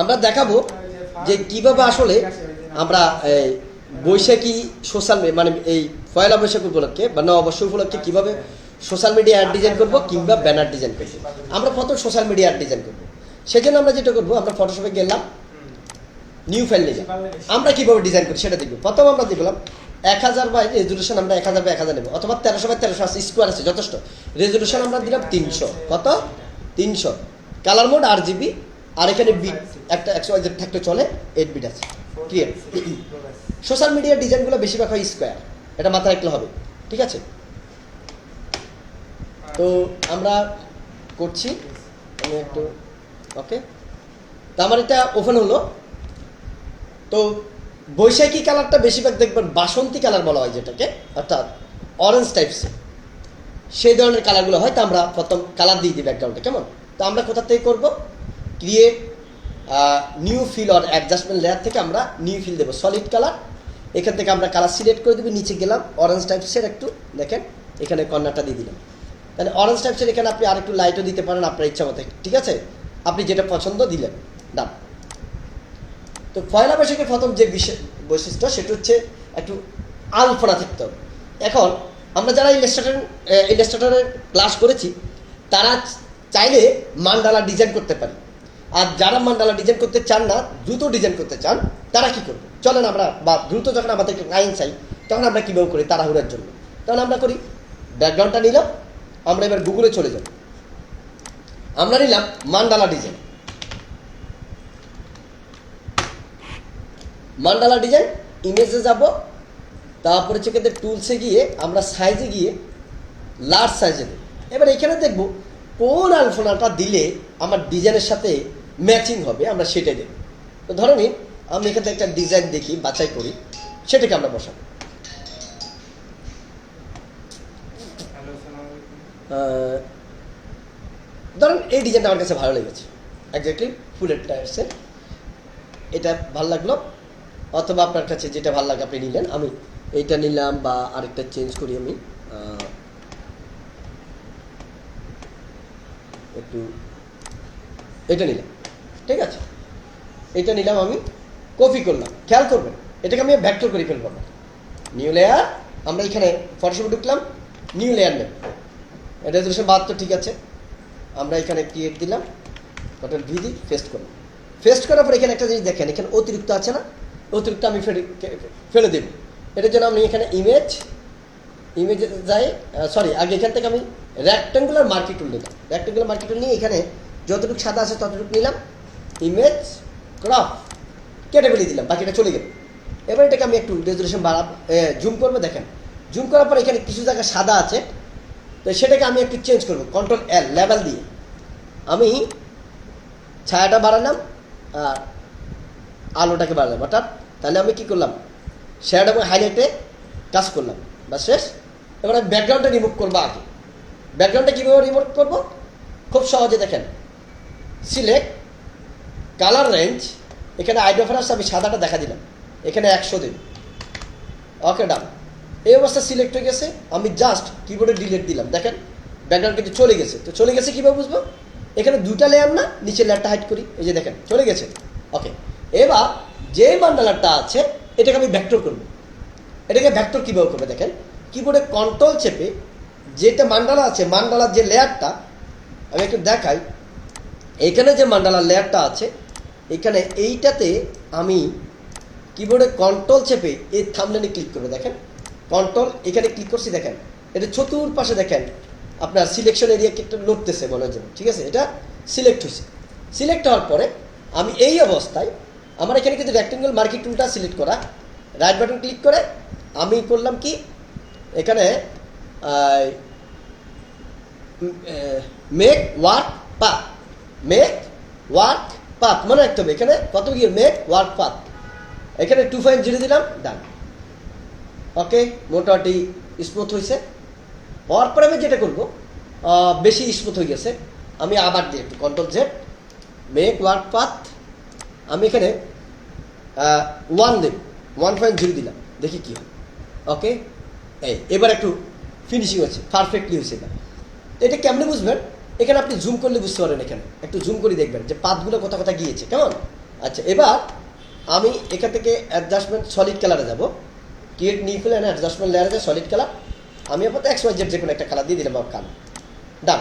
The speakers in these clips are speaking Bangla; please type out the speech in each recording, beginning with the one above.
আমরা দেখাবো যে কিভাবে আসলে আমরা বৈশাখী সোশ্যাল মানে এই পয়লা বৈশাখ উপলক্ষে বা নববর্ষ উপলক্ষে কিভাবে সোশ্যাল মিডিয়া অ্যাড ডিজাইন করবো কিংবা ব্যানার ডিজাইন করবো। আমরা প্রথম সোশ্যাল মিডিয়া অ্যাড ডিজাইন করবো, সেজন্য আমরা যেটা করবো, আমরা ফটোশপে গেলাম, নিউ ফাইল নিলাম। আমরা কিভাবে ডিজাইন করি সেটা দেখবো। প্রথম আমরা দেখলাম 1000 বাই রেজুলেশন, আমরা 1000 বাই 1000 নেবো, অথবা 1300 বাই 1300 আছে, স্কোয়ার আছে যথেষ্ট। রেজুলেশন আমরা দিলাম 300, কত 300। কালার মোড RGB, আর এখানে বিট একটা 100 থাকলে চলে, 8 বিট আছে। ক্লিয়ার? সোশ্যাল মিডিয়ার ডিজাইনগুলো বেশিরভাগ হয় স্কোয়ার, এটা মাথায় রাখলে হবে, ঠিক আছে? তো আমরা করছি, আমি একটু ওকে। তো আমার এটা ওপেন হলো। তো বৈশাখী কালারটা বেশিরভাগ দেখবেন বাসন্তী কালার বলা হয় যেটাকে, অর্থাৎ অরেঞ্জ টাইপসের, সেই ধরনের কালারগুলো হয়। তো আমরা প্রথম কালার দিয়ে দিই ব্যাকগ্রাউন্ডে, কেমন? তো আমরা কোথা থেকে করবো? Create new fill or adjustment layer থেকে আমরা নিউ ফিল দেবো, সলিড কালার। এখান থেকে আমরা কালার সিলেক্ট করে দেবো, নিচে গেলাম, অরেঞ্জ টাইপসের একটু দেখেন, এখানে কর্নারটা দিয়ে দিলাম। তাহলে অরেঞ্জ টাইপসের এখানে আপনি আর একটু লাইটও দিতে পারেন আপনার ইচ্ছা মতো, ঠিক আছে? আপনি যেটা পছন্দ দিলেন, ডান। তো পয়লা বৈশাখের প্রথম যে বৈশিষ্ট্য সেটা হচ্ছে একটু আলপনা থাকতে হবে। এখন আমরা যারা ইলাস্ট্রেটরের ক্লাস করেছি তারা চাইলে মান্ডালা ডিজাইন করতে পারি। আর যারা মান্ডালা ডিজাইন করতে চান না, দ্রুত ডিজাইন করতে চান, তারা কি করবে? চলেন আমরা, বা দ্রুত যখন আমাদের লাইন চাই তখন আমরা কীভাবে করি তাড়াহুড়ার জন্য, তখন আমরা করি ব্যাকগ্রাউন্ডটা নিলাম, আমরা এবার গুগলে চলে যাব, আমরা নিলাম মান্ডালা ডিজাইন, মান্ডালা ডিজাইন, ইমেজে যাব, তারপরে হচ্ছে কিন্তু টুলসে গিয়ে আমরা সাইজে গিয়ে লার্জ সাইজে দেব। এবার এখানে দেখব কোন আলপনাটা দিলে আমার ডিজাইনের সাথে ম্যাচিং হবে, আমরা সেটাই দেব। তো ধরে নিন আমি এখানে একটা ডিজাইন দেখি, বাছাই করি, সেটাকে আমরা বসাবো। ধরেন এই ডিজাইনটা আমার কাছে ভালো লেগেছে, একজাক্টলি ফুলের টায়ার্সের, এটা ভালো লাগলো। অথবা আপনার কাছে যেটা ভালো লাগে আপনি নিলেন, আমি এইটা নিলাম, বা আরেকটা চেঞ্জ করি, আমি একটু এটা নিলাম, ঠিক আছে? এটা নিলাম, আমি কপি করলাম, খেয়াল করবেন এটাকে আমি ভেক্টর করে ফেলবো না। নিউ লেয়ার, আমরা এখানে ফটোশপে ঢুকলাম, নিউ লেয়ার নেব, রেজুলেশন 72, ঠিক আছে? আমরা এখানে ক্রিয়েট দিলাম, কন্ট্রোল ভি দিই, পেস্ট করলাম। পেস্ট করার পর এখানে একটা জিনিস দেখেন, এখানে অতিরিক্ত আছে না, অতিরিক্ত আমি ফেলে দেব। এটার জন্য আমি এখানে ইমেজে যাই, সরি, আগে এখান থেকে আমি রেক্ট্যাঙ্গুলার মার্কি টুল নিলাম। রেক্ট্যাঙ্গুলার মার্কি টুল নিয়ে এখানে যতটুকু সাদা আছে ততটুকু নিলাম, ইমেজ ক্রপ কেটে ফেলে দিলাম, বাকিটা চলে গেল। এবার এটাকে আমি একটু রেজুলেশন বাড়াবো, জুম করবো, দেখেন জুম করার পর এখানে কিছু জায়গায় সাদা আছে, তো সেটাকে আমি একটু চেঞ্জ করবো, কন্ট্রোল L লেভেল দিয়ে আমি ছায়াটা বাড়ালাম আর আলোটাকে বাড়ালাম, অর্থাৎ তাহলে আমি কি করলাম, শ্যাডো এবং হাইলাইটে টাচ করলাম, বা শেষ। এবার আমি ব্যাকগ্রাউন্ডটা রিমুভ করবো। আগে ব্যাকগ্রাউন্ডটা কীভাবে রিমুভ করবো? খুব সহজে দেখেন, সিলেক্ট কালার রেঞ্জ, এখানে আইডোফারাস আমি সাদাটা দেখা দিলাম, এখানে 100 দিন, ওকে ডান। এই অবস্থা সিলেক্ট হয়ে গেছে, আমি জাস্ট কিবোর্ডে ডিলিট দিলাম, দেখেন ব্যাকগ্রাউন্ড কিন্তু চলে গেছে। তো চলে গেছে কীভাবে বুঝবো? এখানে দুটা লেয়ার না, নিচের লেয়ারটা হাইড করি, এই যে দেখেন চলে গেছে, ওকে। এবার যে মান্ডালাটা আছে এটাকে আমি ভেক্টর করব। এটাকে ভেক্টর কীভাবে করবে দেখেন, কিবোর্ডে কন্ট্রোল চেপে যেটা মান্ডালা আছে, মান্ডালার যে লেয়ারটা আমি একটু দেখাই, এখানে যে মান্ডালার লেয়ারটা আছে, এখানে এইটাতে আমি কিবোর্ডে কন্ট্রোল চেপে এই থাম্বনেলে ক্লিক করবে, দেখেন কন্ট্রোল এখানে ক্লিক করছি, দেখেন এটা চতুর্পাশে দেখেন আপনার সিলেকশন এরিয়া একটা লড়তেছে মনে হয়, ঠিক আছে? এটা সিলেক্ট হয়েছে। সিলেক্ট হওয়ার পরে আমি এই অবস্থায়, আমার এখানে কিন্তু রেক্টেঙ্গল মার্কি টুলটা সিলেক্ট করা, রাইট বাটন ক্লিক করে আমি করলাম কি, এখানে make work path, make work path মনে রাখতে হবে, এখানে কত গিয়ে মেক ওয়ার্ক পাথ, এখানে 2.0 দিলাম, ডান, ওকে। মোটামুটি স্মুথ হয়েছে। হওয়ার পরে আমি যেটা করবো, বেশি স্মুথ হয়ে গেছে, আমি আবার দিই একটু control Z, make work path, আমি এখানে 1 দেব, 1.0 দিলাম, দেখি কি হয়, ওকে। এবার একটু ফিনিশিং হচ্ছে, পারফেক্টলি হয়েছে। এটা কেমনে বুঝবেন? এখানে আপনি জুম করলে বুঝতে পারেন, এখানে একটু জুম করে দেখবেন যে পাথগুলো কোথা কোথা গিয়েছে, কেমন? আচ্ছা, এবার আমি এখান থেকে অ্যাডজাস্টমেন্ট সলিড কালারে যাব, create new fill and adjustment লেয়ারে সলিড কালার, আমি আপাতত XYZ যে কোনো একটা কালার দিয়ে দিলাম কালো, ডান।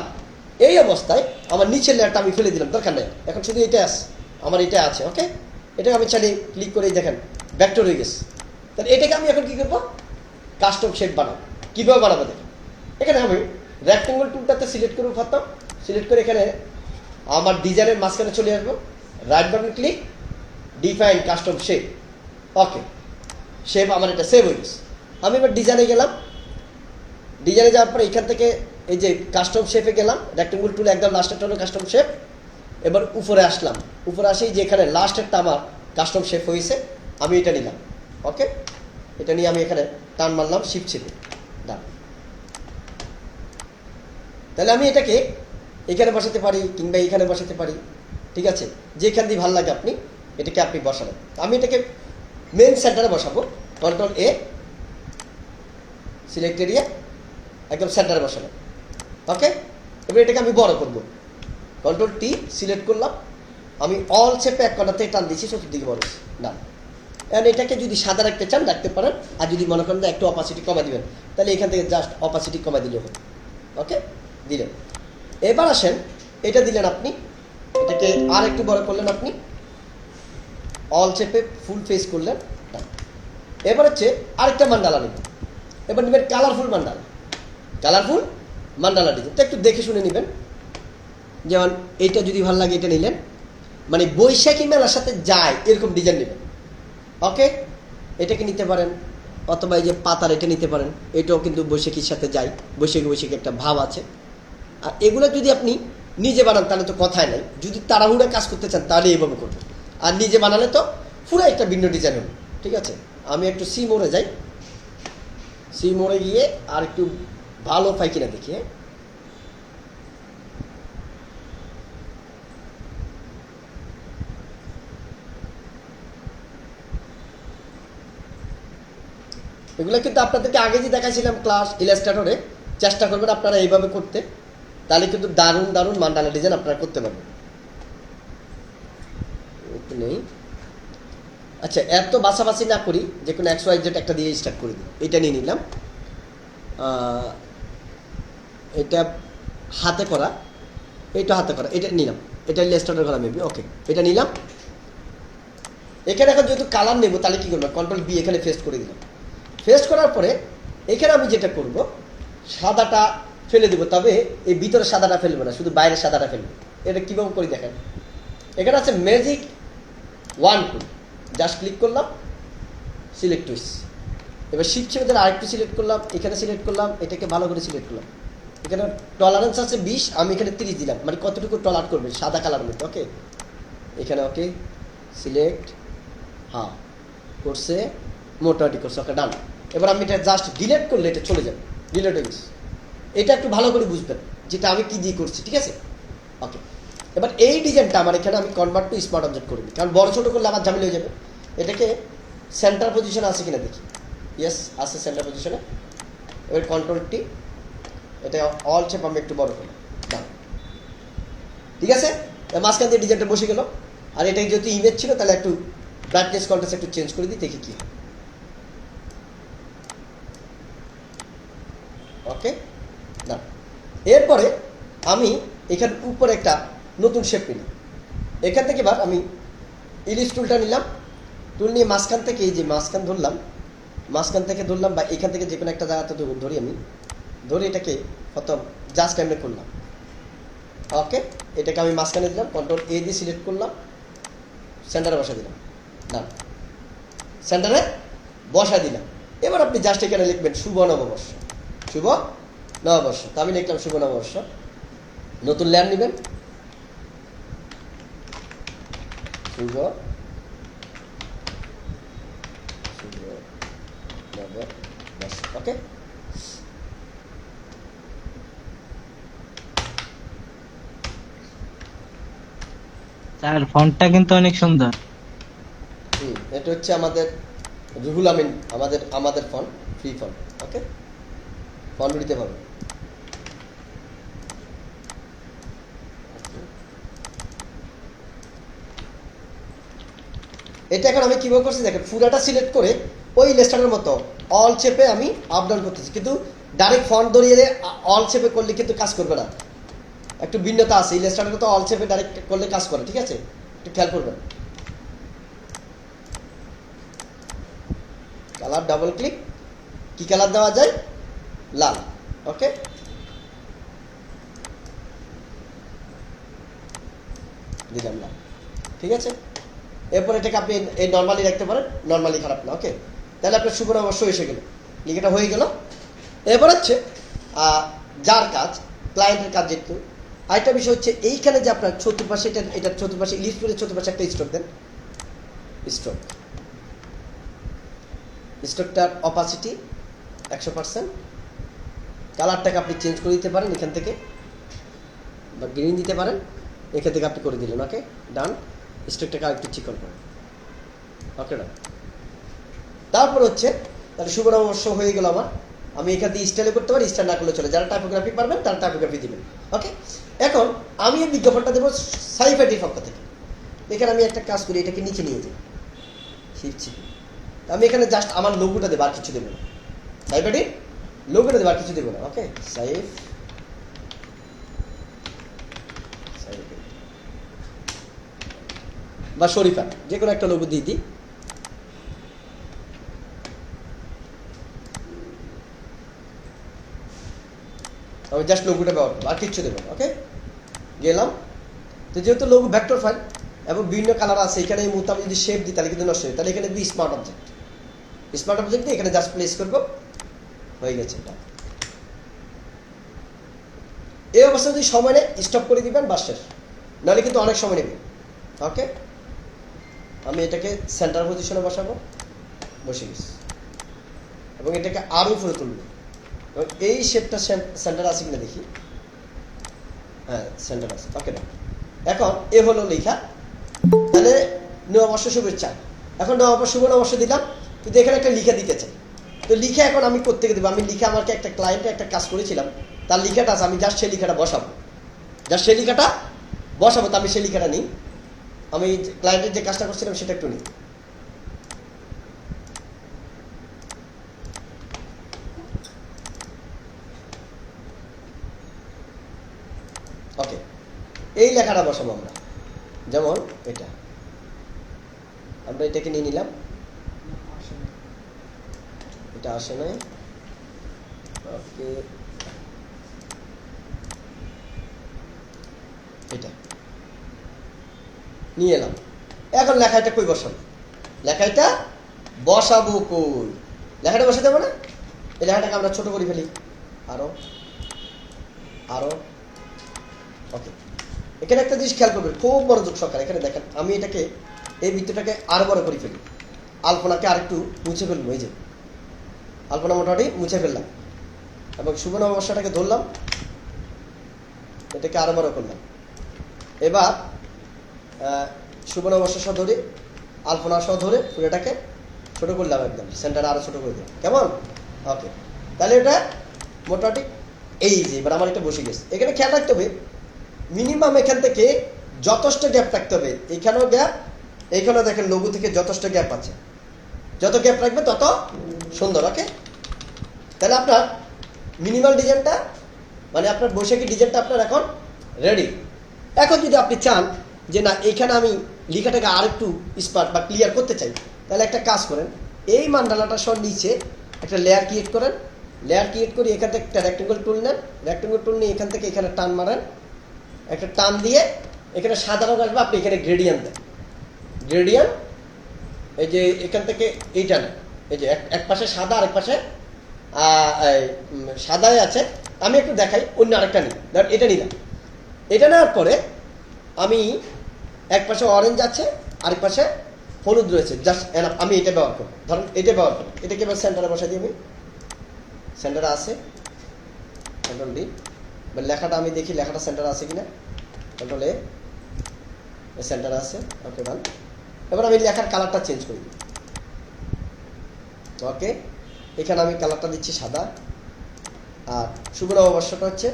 এই অবস্থায় আমার নিচের লেয়ারটা আমি ফেলে দিলাম, দরকার নেই, এখন শুধু এটা আছে, আমার এটা আছে। ওকে, এটাকে আমি চালিয়ে ক্লিক করেই দেখেন ভেক্টর হয়ে গেছে। তাহলে এটাকে আমি এখন কী করবো, কাস্টম শেপ বানাবো। কীভাবে বানাবো দেখেন, এখানে আমি রেক্টেঙ্গল টুলটাতে সিলেক্ট করবো, পারতাম সিলেক্ট করে এখানে আমার ডিজাইনের মাঝখানে চলে আসবো, right button click, define custom shape. Okay, shape আমার এটা সেভ হয়ে গেছে। আমি এবার ডিজাইনে গেলাম, ডিজাইনে যাওয়ার পরে এখান থেকে এই যে কাস্টম শেপে গেলাম, রেক্টেঙ্গল টুল একদম লাস্টেরটা হলো কাস্টম শেপ। এবার উপরে আসলাম, উপরে আসি যে এখানে লাস্টেরটা আমার কাস্টম শেপ হয়েছে, আমি এটা নিলাম। ওকে, এটা নিয়ে আমি এখানে টান মারলাম শিফট চেপে, ডান। তাহলে আমি এটাকে এখানে বসাতে পারি কিংবা এখানে বসাতে পারি, ঠিক আছে, যেখান দিয়ে ভালো লাগে আপনি এটাকে আপনি বসাবেন। আমি এটাকে মেন সেন্টারে বসাবো, কন্ট্রোল A, সিলেক্ট এরিয়া, একদম সেন্টারে বসালাম। ওকে, এবার এটাকে আমি বড় করব, কন্ট্রোল T, সিলেক্ট করলাম, আমি অল শেপে এক কর্নার থেকে টান দিচ্ছি, চতুর্দিকে বড় ডান। এখন এটাকে যদি সাদা রাখতে চান রাখতে পারেন, আর যদি মনে করেন একটু অপাসিটি কমা দিবেন, তাহলে এখান থেকে জাস্ট অপাসিটি কমা দিলে হবে। ওকে, দিলেন। এবার আসেন, এটা দিলেন আপনি, এটাকে আর একটু বড় করলেন আপনি, অল শেপে ফুল ফেস করলেন, এবার হচ্ছে আরেকটা মান্ডালা নেবেন। এবার নেবেন colourful mandala, colourful mandala design. তো একটু দেখে শুনে নেবেন, যেমন এইটা যদি ভালো লাগে এটা নিলেন, মানে বৈশাখী মেলার সাথে যায় এরকম ডিজাইন নেবেন। ওকে, এটাকে নিতে পারেন, অথবা এই যে পাতার এটা নিতে পারেন, এটাও কিন্তু বৈশাখীর সাথে যায়, বৈশাখী বৈশাখী একটা ভাব আছে। আর এগুলো যদি আপনি নিজে বানান তাহলে তো কথাই নাই, যদি তাড়াহুড়া কাজ করতে চান তাহলে এইভাবে করবেন, আর নিজে বানালে তো পুরো একটা ভিন্ন ডিজাইন হবে। ঠিক আছে, আমি একটু সি মোড়ে যাই, সি মোড়ে গিয়ে আর একটু ভালো পাই কিনা দেখি। এগুলো কিন্তু আপনাদেরকে আগে যে দেখাইছিলাম ক্লাস ইলাস্ট্রেটরে, চেষ্টা করবেন আপনারা এইভাবে করতে, তাহলে কিন্তু দারুণ দারুণ মান্ডালা ডিজাইন আপনারা করতে পারবেন। নেই, আচ্ছা, এত বাছাবাছি না করি, যে কোনো XYZ একটা দিয়ে স্টার্ট করে দিই। এটা নিয়ে নিলাম, এটা হাতে করা, এটা হাতে করা, এটা নিলাম, এটা ইলাস্ট্রেটর করা মেবি। ওকে, এটা নিলাম। এখানে এখন যেহেতু কালার নেব, তাহলে কী করবো, কন্ট্রোল B, এখানে ফেস্ট করে দিলাম। ফেস্ট করার পরে এখানে আমি যেটা করব, সাদাটা ফেলে দেবো, তবে এই ভিতরে সাদাটা ফেলবো না, শুধু বাইরের সাদাটা ফেলবো। এটা কীভাবে করি দেখেন, এখানে আছে ম্যাজিক ওয়ান টুল, জাস্ট ক্লিক করলাম, সিলেক্ট টুইস। এবার শিফট চেপে আরেকটু সিলেক্ট করলাম, এখানে সিলেক্ট করলাম, এটাকে ভালো করে সিলেক্ট করলাম। এখানে টলারেন্স আছে 20, আমি এখানে 30 দিলাম, মানে কতটুকু টলার করবে সাদা কালার মধ্যে। ওকে, এখানে ওকে সিলেক্ট, হ্যাঁ করছে, মোটামুটি করছে। ওকে, ডান। এবার আমি এটা জাস্ট ডিলেট করলে এটা চলে যাবে, ডিলেট হয়ে গেছে। এটা একটু ভালো করে বুঝবেন যেটা আমি কি দিয়ে করছি, ঠিক আছে। ওকে, এবার এই ডিজাইনটা আমার এখানে আমি কনভার্ট টু স্মার্ট অবজেক্ট করে দিই, কারণ বড় ছোটো করলে আমার ঝামেলা হয়ে যাবে। এটাকে সেন্টার পজিশনে আছে কিনা দেখি, ইয়েস আছে সেন্টার পজিশনে। এবার কন্ট্রোল T, এটা অল শেপ আমি একটু বড় করলাম, ডান। ঠিক আছে, মাঝখান দিয়ে ডিজাইনটা বসে গেল। আর এটা যেহেতু ইমেজ ছিল, তাহলে একটু ব্রাইটনেস কন্ট্রাস্ট একটু চেঞ্জ করে দিই, দেখি কি হয়। ওকে, না, এরপরে আমি এখান উপরে একটা নতুন শেপ নিলাম। এখান থেকে এবার আমি ইলিশ টুলটা নিলাম, টুল নিয়ে মাঝখান থেকে এই যে মাঝখান ধরলাম, মাঝখান থেকে ধরলাম, বা এখান থেকে যে কোনো একটা জায়গাতে ধরি, আমি ধরে এটাকে প্রথম জাস্ট এমনি করলাম। ওকে, এটাকে আমি মাঝখানে দিলাম, কন্ট্রোল A দিয়ে সিলেক্ট করলাম, সেন্টারে বসা দিলাম, না সেন্টারে বসা দিলাম। এবার আপনি জাস্ট এখানে লিখবেন শুভ নববর্ষ, শুভ নববর্ষ। তো আমি লিখলাম শুভ নববর্ষ। নতুন লেয়ার নেবেন, শুভ নববর্ষ। ওকে, স্যার ফন্টটা কিন্তু অনেক সুন্দর। এটা হচ্ছে আমাদের রুহুল আমিন, আমাদের ফন্ট, ফ্রি ফন্ট। ওকে, ফন্ট দিতে পারবেন। এটা এখন আমি কিভাবে করছি দেখেন, পুরাটা সিলেক্ট করে ওই ইলাস্ট্রেটরের মতো অল চেপে আমি আপ ডাউন করতেছি, কিন্তু ডাইরেক্ট ফন্ট ধরিয়ে অল চেপে করলে কিন্তু কাজ করবে না, একটু ভিন্নতা আছে। ইলাস্ট্রেটরে তো অল চেপে ডাইরেক্ট করলে কাজ করে, ঠিক আছে, একটু খেয়াল করবেন। কালার ডাবল ক্লিক, কি কালার দেওয়া যায়, লাল, ওকে। দিলাম লাল, ঠিক আছে। এরপর এটাকে আপনি এই নর্মালি রাখতে পারেন, নর্মালি খারাপ না, ওকে। তাহলে আপনার শুভ অবশ্য এসে গেল, লিখাটা হয়ে গেল। এরপর হচ্ছে যার কাজ, ক্লায়েন্টের কাজ যেহেতু। আরেকটা বিষয় হচ্ছে এইখানে যে আপনার চতুর্পাশে এটা চতুর্পাশে লিস্ট করে চতুর্পাশে একটা স্ট্রোক দেন, স্ট্রোক, স্ট্রোকটার অপাসিটি 100%। কালারটাকে আপনি চেঞ্জ করে দিতে পারেন এখান থেকে, বা গ্রিন দিতে পারেন, এখান থেকে আপনি করে দিলেন, ওকে ডান। স্ট্রোকটাকে আরেকটু চিকন করেন, ওকে ডান। তারপর হচ্ছে তাহলে শুভ নববর্ষ হয়ে গেল আমার। আমি এখান থেকে স্টাইলে করতে পারি, স্টাইল না করলে চলে, যারা টাইপোগ্রাফি পারবেন তারা টাইপোগ্রাফি দিবেন, ওকে। এখন আমি এই বিজ্ঞাপনটা দেবো সাইফাইটির পক্ষ থেকে। এখানে আমি একটা কাজ করি, এটাকে নিচে নিয়ে যাই, শিখছি। আমি এখানে জাস্ট আমার লোগোটা দেবো, আর কিছু দেবো না। সাইফাইটির লোগোটা দেবো, আর কিছু দেবো না, ওকে। সাইফ বা শরীফা, যে কোনো একটা লোগো দিয়ে দিই। আমি জাস্ট লোগোটা ব্যবহার করবো, আর কিচ্ছু দেবো না, ওকে। গেলাম। তো যেহেতু লোগো ভেক্টর ফাইল এবং বিভিন্ন কালার আছে, এখানে এই মুহূর্তে আমি যদি শেপ দিই তাহলে কিন্তু নষ্ট হয়, তাহলে এখানে দিই স্মার্ট অবজেক্ট। স্মার্ট অবজেক্ট দিয়ে এখানে জাস্ট প্লেস করবো, হয়ে গেছে এটা। এই অবস্থায় যদি সময় নেই স্টপ করে দিবেন, বাস শেষ, নাহলে কিন্তু অনেক সময় নেবে, ওকে। আমি এটাকে সেন্টার পজিশনে বসাবো, বসে গেছি, এবং এটাকে আরও উপরে তুলবো, এবং এই শেপটা সেন্টার আছে কিনা দেখি, হ্যাঁ সেন্টার আছে, ওকে না। এখন এ হলো লেখা, তাহলে নববর্ষ শুভেচ্ছা। এখন নববর্ষ শুভ নববর্ষ দিলাম, কিন্তু এখানে একটা লিখা দিতে চাই। তো লিখা এখন আমি কোত্থেকে দেবো? আমি লিখা আমাকে একটা ক্লায়েন্টে একটা কাজ করেছিলাম, তার লিখাটা আছে, আমি জাস্ট সেই লিখাটা বসাবো, জাস্ট সেই লিখাটা বসাবো। তো আমি সেই লিখাটা নিই, আমি ক্লায়েন্টের যে কাজটা করছিলাম সেটা একটু নিই। ওকে, এই লেখাটা বসাবো আমরা, যেমন এটা, আমরা এটাকে নিয়ে নিলাম, এটা আসে নাই, ওকে। এটা নিয়ে এলাম, এখন লেখাটা কই বসাবো? লেখাটা বসাবো কই? লেখাটা বসে দেবো না? এই লেখাটাকে আমরা ছোট করে ফেলি, আরো আরো, ওকে। এখানে একটা জিনিস খেয়াল করবেন, খুব মনোযোগ সহকারে। এখানে দেখেন, আমি এটাকে এই বৃত্তটাকে আরো বড় করে ফেলি, আলপনাকে আরেকটু মুছে ফেলবো, এই যে আলপনা মোটামুটি মুছে ফেললাম, এবং শুভ নববর্ষটাকে ধরলাম, এটাকে আরো বড় করলাম। এবার শুভ নববর্ষ সহ ধরে, আলপনা সহ ধরে পুরোটাকে ছোট করলাম, একদম সেন্টারে আরো ছোট করে দিলাম, কেমন? ওকে, তাহলে এটা মোটামুটি এই যে এবার আমার এটা বসে গেছে। এখানে খেয়াল রাখতে হবে, মিনিমাম এখান থেকে যথেষ্ট গ্যাপ রাখতে হবে, এইখানেও গ্যাপ, এইখানেও দেখেন লঘু থেকে যথেষ্ট গ্যাপ আছে, যত গ্যাপ রাখবে তত সুন্দর, ওকে। তাহলে আপনার মিনিমাল ডিজাইনটা, মানে আপনার বৈশাখী ডিজাইনটা আপনার এখন রেডি। এখন যদি আপনি চান যে না, এইখানে আমি লেখাটাকে আরেকটু স্পার্ট বা ক্লিয়ার করতে চাই, তাহলে একটা কাজ করেন, এই মান্ডালাটা সব নিচে একটা লেয়ার ক্রিয়েট করেন, লেয়ার ক্রিয়েট করে এখান থেকে একটা রেক্টেঙ্গল টুল নেন, রেক্টেঙ্গল টুল নিয়ে এখান থেকে এখানে টান মারেন, একটা টান দিয়ে এখানে সাদা রঙ আসবে, আপনি এখানে গ্রেডিয়ান দেন, গ্রেডিয়ান, এই যে এখান থেকে এইটা নেন, এই যে এক পাশে সাদা, আরেক পাশে সাদাই আছে। আমি একটু দেখাই, অন্য আরেকটা নিই, ধর এটা নিলাম। এটা নেওয়ার পরে আমি এক পাশে অরেঞ্জ আছে, আরেক পাশে হলুদ রয়েছে, জাস্ট আমি এটা ব্যবহার করবো, ধরুন এটা ব্যবহার করবো। এটাকে এবার সেন্টারে বসাই দিই, আমি সেন্টারে আছে, কন্ট্রোল ডি, বা লেখাটা আমি দেখি লেখাটা সেন্টারে আছে কিনা, কন্ট্রোল এ, সেন্টারে আছে, ওকে ডান। এবার আমি লেখার কালারটা চেঞ্জ করি, ওকে। এখানে আমি কালারটা দিচ্ছি সাদা, আর শুভ নববর্ষটা হচ্ছে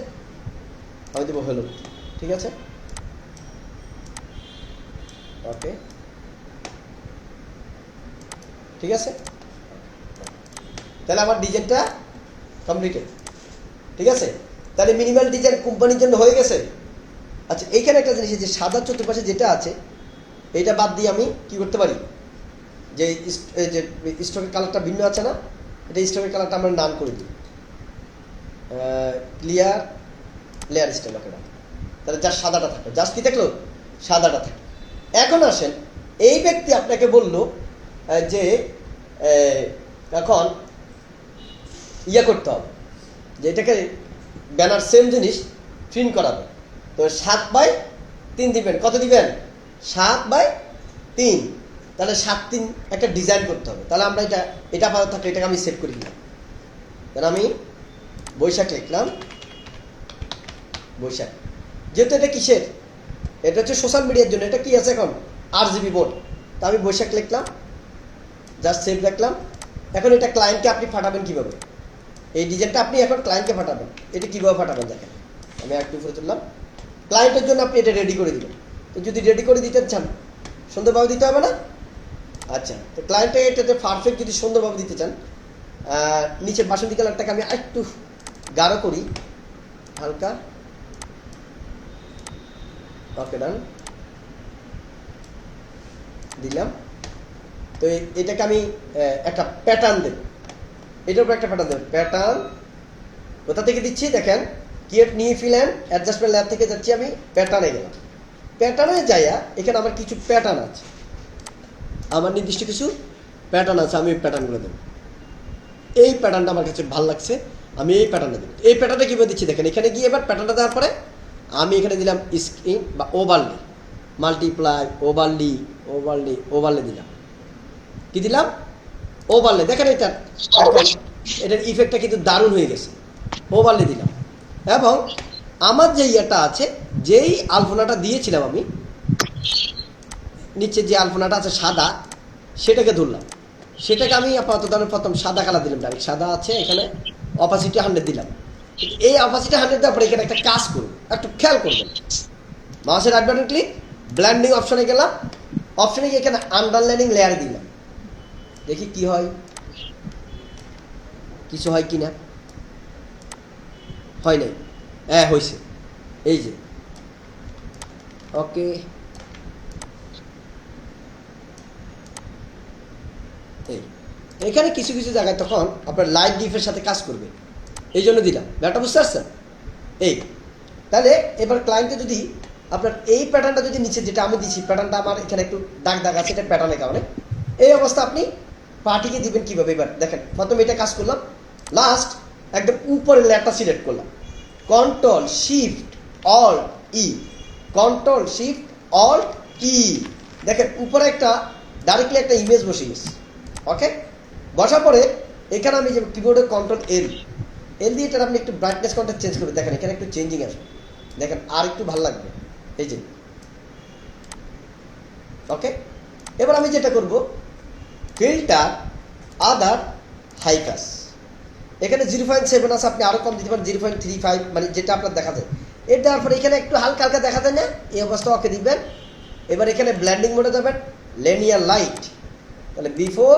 আমি দেবো হলুদ, ঠিক আছে, ওকে। ঠিক আছে, তাহলে আমার ডিজাইনটা কমপ্লিটেড। ঠিক আছে, তাহলে মিনিমাল ডিজাইন কোম্পানির জন্য হয়ে গেছে। আচ্ছা, এইখানে একটা জিনিস, যে সাদা চতুর্পাশে যেটা আছে এইটা বাদ দিয়ে আমি কি করতে পারি, যে স্ট্রোকের কালারটা ভিন্ন আছে না, এটা স্ট্রোকের কালারটা আমরা নান করে দিই ক্লিয়ার লেয়ার স্টাইল। ওকে, তাহলে যার সাদাটা থাকলো, জাস্ট কি থাকলো, সাদাটা থাকলো। এখন আসেন, এই ব্যক্তি আপনাকে বলল যে এখন ইয়ে করতে হবে, যে এটাকে ব্যানার সেম জিনিস প্রিন্ট করাবে। তো 7/3 দিবেন, কত দিবেন, 7/3। তাহলে 7/3 একটা ডিজাইন করতে হবে। তাহলে আমরা এটা আপাতত থাকলে এটাকে আমি সেভ করে দিলাম। তাহলে আমি বৈশাখ লিখলাম, বৈশাখ। যেহেতু এটা কিসের, এটা হচ্ছে সোশ্যাল মিডিয়ার জন্য, এটা কি আছে এখন RGB বোর্ড। তা আমি বৈশাখ লিখলাম, জাস্ট সেভ রাখলাম। এখন এটা ক্লায়েন্টকে আপনি পাঠাবেন কিভাবে, এই ডিজাইনটা আপনি এখন ক্লায়েন্টকে পাঠাবেন। এটা কীভাবে পাঠাবেন দেখেন, আমি একটু উপরে তুললাম। ক্লায়েন্টের জন্য আপনি এটা রেডি করে দিবেন। তো যদি রেডি করে দিতে চান, সুন্দরভাবে দিতে হবে না? আচ্ছা, তো ক্লায়েন্টকে এটাতে পারফেক্ট যদি সুন্দরভাবে দিতে চান, নিচের বাসন্তী কালারটাকে আমি একটু গাঢ় করি, হালকা। ওকে, ডান দিলাম। তো এটাকে আমি একটা প্যাটার্ন দেব, এটার উপর একটা প্যাটার্ন দেব। প্যাটার্ন কোথা থেকে দিচ্ছি দেখেন, create new fill and adjustment layer থেকে যাচ্ছি, আমি প্যাটার্নে গেলাম। প্যাটার্নে যাইয়া এখানে আমার কিছু প্যাটার্ন আছে, আমার নির্দিষ্ট কিছু প্যাটার্ন আছে, আমি প্যাটার্নগুলো দেবো। এই প্যাটার্নটা আমার কাছে ভালো লাগছে, আমি এই প্যাটার্নটা দেবো। এই প্যাটার্নটা কীভাবে দিচ্ছি দেখেন, এখানে গিয়ে এবার প্যাটার্নটা দেওয়ার পরে আমি এখানে দিলাম স্ক্রিন বা overlay, multiply, overlay, overlay, overlay দিলাম। কি দিলাম, ওভারলি। দেখেন এটা এখন এটার ইফেক্টটা কিন্তু দারুণ হয়ে গেছে। ওভারলি দিলাম, এবং আমার যে ইয়েটা আছে, যেই আলপনাটা দিয়েছিলাম আমি, নিচে যে আলপনাটা আছে সাদা, সেটাকে ধরলাম। সেটাকে আমি আপাতত প্রথম সাদা কালার দিলাম, ডাইরেক্ট সাদা আছে এখানে, অপাসিটি 100 দিলাম। এই অপাসিটি 100 দেওয়ার পরে এখানে একটা কাজ করুন, একটু খেয়াল করবেন। মাউসের রাইট বাটন ক্লিক, ব্লেন্ডিং অপশনে গেলাম, অপশনে গিয়ে এখানে আন্ডারলাইনিং লেয়ারে দিলাম। দেখি কি হয়, কিছু হয় কি না, হয় নাই, হ্যাঁ হয়েছে, এই যে। ওকে, এখানে কিছু কিছু জায়গায় তখন আপনার লাইট ডিফের সাথে কাজ করবে, এই জন্য দিলাম। ব্যাপারটা বুঝতে পারছেন? এই তাহলে এবার ক্লায়েন্টে যদি আপনার এই প্যাটার্নটা যদি নিচে যেটা আমি দিচ্ছি, প্যাটার্নটা আমার এখানে একটু দাগ দাগ আছে, এটা প্যাটার্নের কারণে। এই অবস্থা আপনি পার্টিকে দিবেন কীভাবে, এবার দেখেন। প্রথমে এটা কাজ করলাম, লাস্ট একদম উপরের লেয়ারটা সিলেক্ট করলাম, কন্ট্রোল শিফট অল্ট ই, কন্ট্রোল শিফট অল্ট ই। দেখেন উপরে একটা ডাইরেক্টলি একটা ইমেজ বসে গেছে। ওকে, বসার পরে এখানে আমি যে কিবোর্ডে কন্ট্রোল এল দিয়ে এটা আপনি একটু ব্রাইটনেস কন্ট্রাস্ট চেঞ্জ করবেন। দেখেন এখানে একটু চেঞ্জিং আসবে, দেখেন আর একটু ভালো লাগবে, এই যে। ওকে, এবার আমি যেটা করব, ফিল্টার আদার হাইকাস, এখানে 0.7 আছে, আপনি আরো কম দিতে পারেন, 0.35, মানে যেটা আপনার দেখা যায়। এর দেওয়ার পরে এখানে একটু হালকা হালকা দেখা যায় না, এই অবস্থা ওকে দিবেন। এবার এখানে ব্লেন্ডিং মোডে যাবেন, লিনিয়ার লাইট, তাহলে বিফোর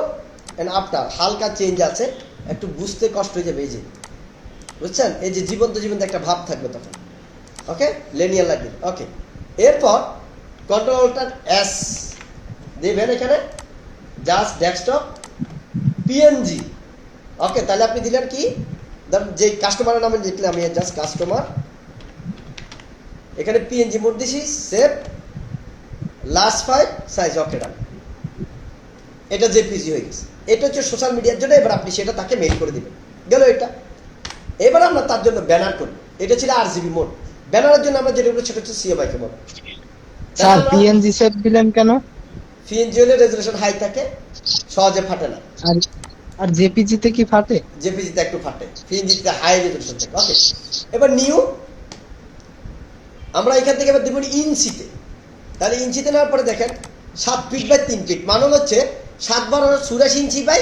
অ্যান্ড আফটার হালকা চেঞ্জ আছে, একটু বুঝতে কষ্ট হয়ে যাবে, এই যে বুঝছেন, এই যে জীবন্ত জীবন্ত একটা ভাব থাকবে তখন। ওকে, লিনিয়ার লাইট দিন। ওকে, এরপর কন্ট্রোল অল্টার এস দেবেন, এখানে জাস্ট ডেস্কটপ পিএনজি। ওকে, তাহলে আপনি দিলেন কি, যে কাস্টমারের নামে লিখলে আমি জাস্ট কাস্টমার, এখানে পিএনজি মোড দিছি, সেভ লাস্ট ফাইল সাইজ। ওকে, ডান, এটা জেপিজি হয়ে গেছে। এটা হচ্ছে সোশ্যাল মিডিয়ার জন্য, এবার আপনি সেটা তাকে মেইল করে দিবেন, গেল এটা। এবার আমরা তার জন্য ব্যানার করব, এটা ছিল RGB মোড। ব্যানারের জন্য আমরা যেটা সেটা হচ্ছে CMYK mode. Sir PNG set দিলেন কেন? পিএনজি হলে রেজোলিউশন হাই থাকে, সহজে ফাটে না। আর জেপিজি তে কি ফাটে? জেপিজি তে একটু ফাটে, পিএনজি তে হাই রেজোলিউশন থাকে। ওকে, এবার নিউ আমরা এখান থেকে এবার দেব ইঞ্চিতে। তাহলে ইঞ্চিতে নেওয়ার পরে দেখেন 7 ফিট বাই 3 ফিট, মানে হচ্ছে 7 বার 84 ইঞ্চি বাই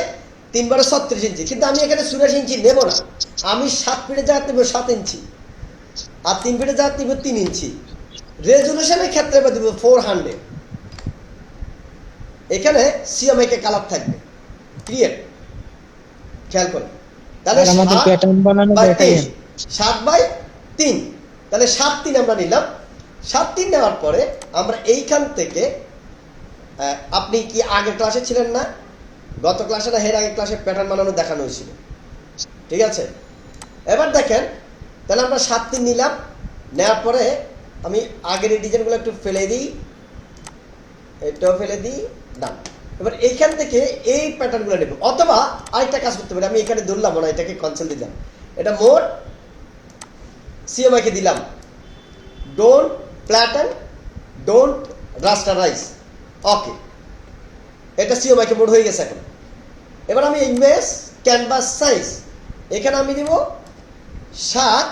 3 বার 36 ইঞ্চি। কিন্তু আমি এখানে 84 ইঞ্চি নেব না, আমি 7 ফিটে যা দেবো 7 ইঞ্চি, আর 3 ফিটে যা দেবো 3 ইঞ্চি। রেজুলেশনের ক্ষেত্রে এবার দেবো 400। এখানে CMYK কালার থাকবে, ক্রিয়েট, খেয়াল করেন তাহলে আর আমাদের প্যাটার্ন বানানো এটাই 7/3, তাহলে 7/3 আমরা নিলাম। 7/3 নেওয়ার পরে আমরা এইখান থেকে আপনি কি আগের ক্লাসে ছিলেন না, গত ক্লাসে না এর আগের ক্লাসে প্যাটার্ন বানানো দেখানো হয়েছিল, ঠিক আছে? এবার দেখেন তাহলে আমরা 7/3 নিলাম, নেওয়ার পরে আমি আগের এই ডিজাইনগুলো একটু ফেলে দিই, এটাও ফেলে দিই, ডান। এবার এইখান থেকে এই প্যাটার্নগুলো নেব, অথবা আরেকটা কাজ করতে পারি, আমি এখানে ধরলাম না, এটাকে ক্যান্সেল দিলাম, এটা মোড সিএমআইকে দিলাম, ডোন্ট প্যাটার্ন ডোন্ট রাস্টারাইজ, ওকে, এটা সিএমআইকে মোড হয়ে গেছে এখন। এবার আমি ইমেজ ক্যানভাস সাইজ এখানে আমি দিব 7,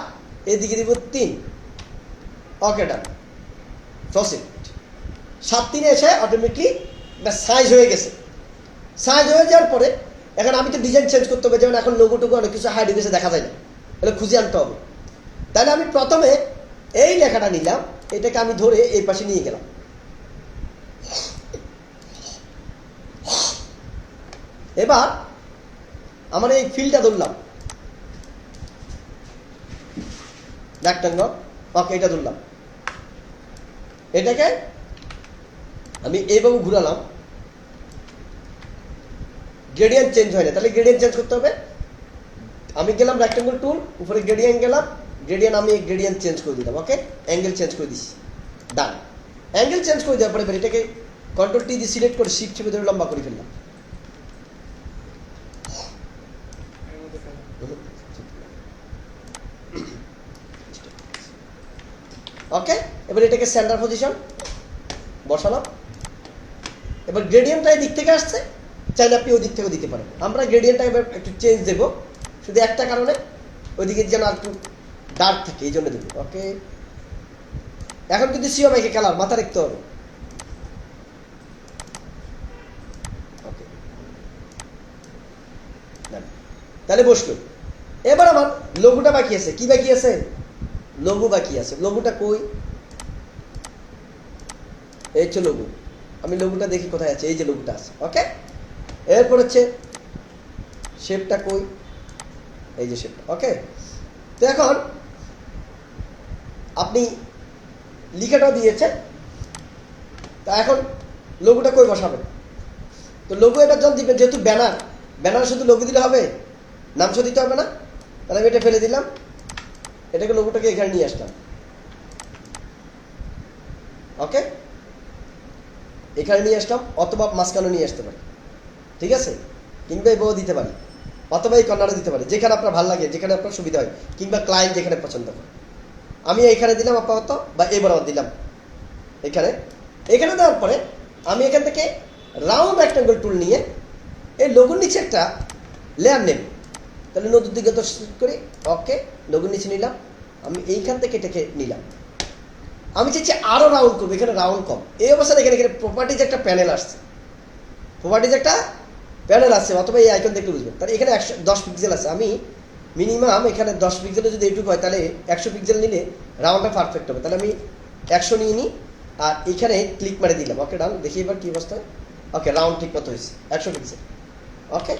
এদিকে দিব 3, ওকে, ডান, প্রসিড। 7/3 এসে অটোমেটিকলি সাইজ হয়ে গেছে। সাইজ হয়ে যাওয়ার পরে এখন আমি তো ডিজাইন চেঞ্জ করতে হবে, যেমন এখন লোগোটুকু অনেক কিছু হাইড হয়ে গেছে, দেখা যায় না, তাহলে খুঁজে আনতে হবে। তাহলে আমি প্রথমে এই লেখাটা নিলাম, এটাকে আমি ধরে এই পাশে নিয়ে গেলাম, এবার আমার এই ফিলটা ধরলাম, রেক্ট্যাঙ্গল, ওকে, এটা ধরলাম, এটাকে আমি এইভাবে ঘুরালাম, গ্রেডিয়েন্ট চেঞ্জ হয় না, তাহলে গ্রেডিয়েন্ট চেঞ্জ করতে হবে। আমি গেলাম রেক্ট্যাঙ্গল টুল, উপরে গ্রেডিয়েন্ট গেলাম, গ্রেডিয়েন্ট আমি গ্রেডিয়েন্ট চেঞ্জ করে দিলাম, ওকে, অ্যাঙ্গেল চেঞ্জ করে দিচ্ছি, ডান। অ্যাঙ্গেল চেঞ্জ করে দেওয়ার পরে এটাকে কন্ট্রোল টি দিয়ে সিলেক্ট করে শিফট চেপে ধরে লম্বা করে ফেললাম, ওকে। এবার এটাকে সেন্টার পজিশন বসালাম। এবার গ্রেডিয়েন্টটা এই দিক থেকে আসছে, চাইলে আপনি ওই দিক থেকেও দিতে পারেন। আমরা গ্রেডিয়েন্টটা এবার একটু চেঞ্জ দেব, শুধু একটা কারণে, ওইদিকে যেন আর একটু ডার্ক থাকে, এই জন্য দেবো, ওকে। এখন কিন্তু সিওমাইকে কালার মাথা রাখতে হবে, ওকে, তাহলে বসলো। এবার আমার লোগোটা বাকি আছে, কি বাকি আছে? লোগো বাকি আছে। লোগোটা কই? এই হচ্ছে লোগো। আমি লোগোটা দেখি কোথায় আছে, এই যে লোগোটা আছে, ওকে। এরপর হচ্ছে শেপটা কই? এই যে শেপটা, ওকে। তো এখন আপনি লিখাটাও দিয়েছেন, তা এখন লোগোটা কই বসাবেন? তো লোগো এটা যখন দিবেন, যেহেতু ব্যানার, ব্যানার শুধু লোগো দিলে হবে, নাম সহ দিতে হবে না, তাহলে আমি এটা ফেলে দিলাম, এটাকে লোগোটাকে এখানে নিয়ে আসলাম, ওকে, এখানে নিয়ে আসলাম, অথবা মাঝখানে নিয়ে আসতে পারি, ঠিক আছে, কিংবা এই বউ দিতে পারি, অথবা এই কর্নারে দিতে পারি, যেখানে আপনার ভালো লাগে, যেখানে আপনার সুবিধা হয়, কিংবা ক্লায়েন্ট যেখানে পছন্দ করে। আমি এইখানে দিলাম আপাতত, বা এই বরাবর দিলাম এখানে। এখানে দেওয়ার পরে আমি এখান থেকে রাউন্ড রেক্ট্যাঙ্গল টুল নিয়ে এই লোগোর নিচে একটা লেয়ার নেব, তাহলে নতুন দিকে তো করি, ওকে, লোগোর নিচে নিলাম, আমি এইখান থেকে এটাকে নিলাম। আমি চাইছি আরো রাউন্ড করবো, এখানে রাউন্ড কম। এই অবস্থায় এখানে এখানে প্রপার্টিজ একটা প্যানেল আসছে, প্রপার্টিজ একটা প্যানেল আছে, অথবা এই আইকন দেখলে বুঝবেন। তাহলে এখানে 10 পিক্সেল আছে, আমি মিনিমাম এখানে 10 পিক্সেলে যদি এইটুকু হয়, তাহলে 100 পিক্সেল নিলে রাউন্ডটা পারফেক্ট হবে। তাহলে আমি 100 নিয়ে নিই, আর এখানে ক্লিক মারে দিলাম, ওকে, ডান। দেখি এবার কি অবস্থা, ওকে, রাউন্ড ঠিক মতো হয়েছে, 100 পিক্সেল, ওকে।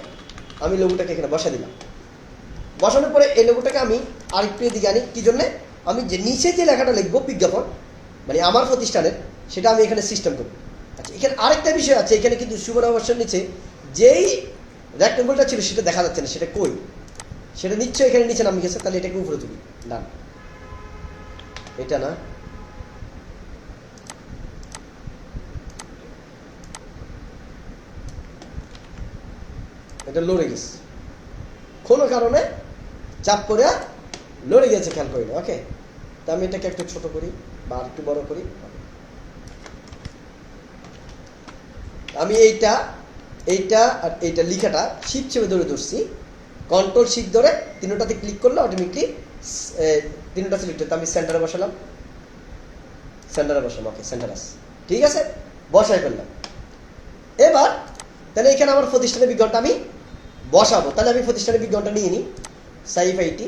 আমি লোগোটাকে এখানে বসা দিলাম। বসানোর পরে এই লোগোটাকে আমি আরেকটু এদিকে আনি, কি জন্যে? আমি যে নিচে যে লেখাটা লিখবো বিজ্ঞাপন, মানে আমার প্রতিষ্ঠানের, সেটা আমি এখানে সিস্টেম করবো। আচ্ছা, এখানে আরেকটা বিষয় আছে, এখানে কিন্তু সুবর্ণাবর্ষের নিচে যেই রেক্ট্যাঙ্গলটা ছিল সেটা দেখা যাচ্ছে না, সেটা কই? সেটা নিশ্চয়ই এখানে নিচে নামে গেছে, তাহলে এটাকে উপরে তুলি, ডান। এটা না, এটা লড়ে গেছে, কোনো কারণে চাপ করে লড়ে গেছে, খেয়াল করি না, ওকে। তা আমি এটাকে একটু ছোট করি বা একটু বড় করি। আমি এইটা আর এইটা লিখাটা শিফট চেপে ধরে ধরছি, কন্ট্রোল শিফট ধরে তিনটাতে ক্লিক করলে অটোমেটিকলি তিনটা সিলেক্ট হতো। আমি সেন্টারে বসালাম, সেন্টারে বসালাম, ওকে, সেন্টার আছে, ঠিক আছে, বসাই ফেললাম। এবার তাহলে এখানে আমার প্রতিষ্ঠানের বিজ্ঞাপনটা আমি বসাবো, তাহলে আমি প্রতিষ্ঠানের বিজ্ঞাপনটা নিয়ে নিই, সাইফ আইটি,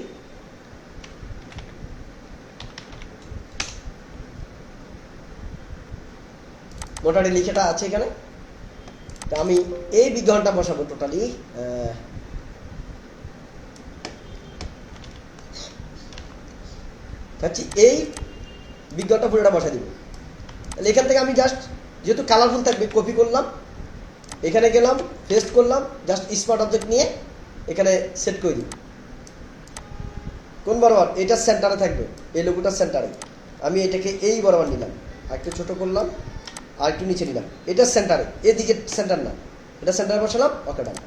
মোটামুটি লিখাটা আছে এখানে, তো আমি এই বিজ্ঞানটা বসাবো টোটালি ভাবছি এই বিজ্ঞানটা পুরোটা বসা দিব। তাহলে এখান থেকে আমি জাস্ট যেহেতু কালারফুল থাকবে কপি করলাম, এখানে গেলাম পেস্ট করলাম, জাস্ট স্মার্ট অবজেক্ট নিয়ে এখানে সেট করে দিব। কোন বরাবর? এটা সেন্টারে থাকবে, এই লোগোটার সেন্টারে। আমি এটাকে এই বরাবর নিলাম, একটু ছোট করলাম, আর একটু নিচে নিলাম, এটা সেন্টারে, এদিকে সেন্টার না, এটা সেন্টারে বসালাম। ওকে ডান,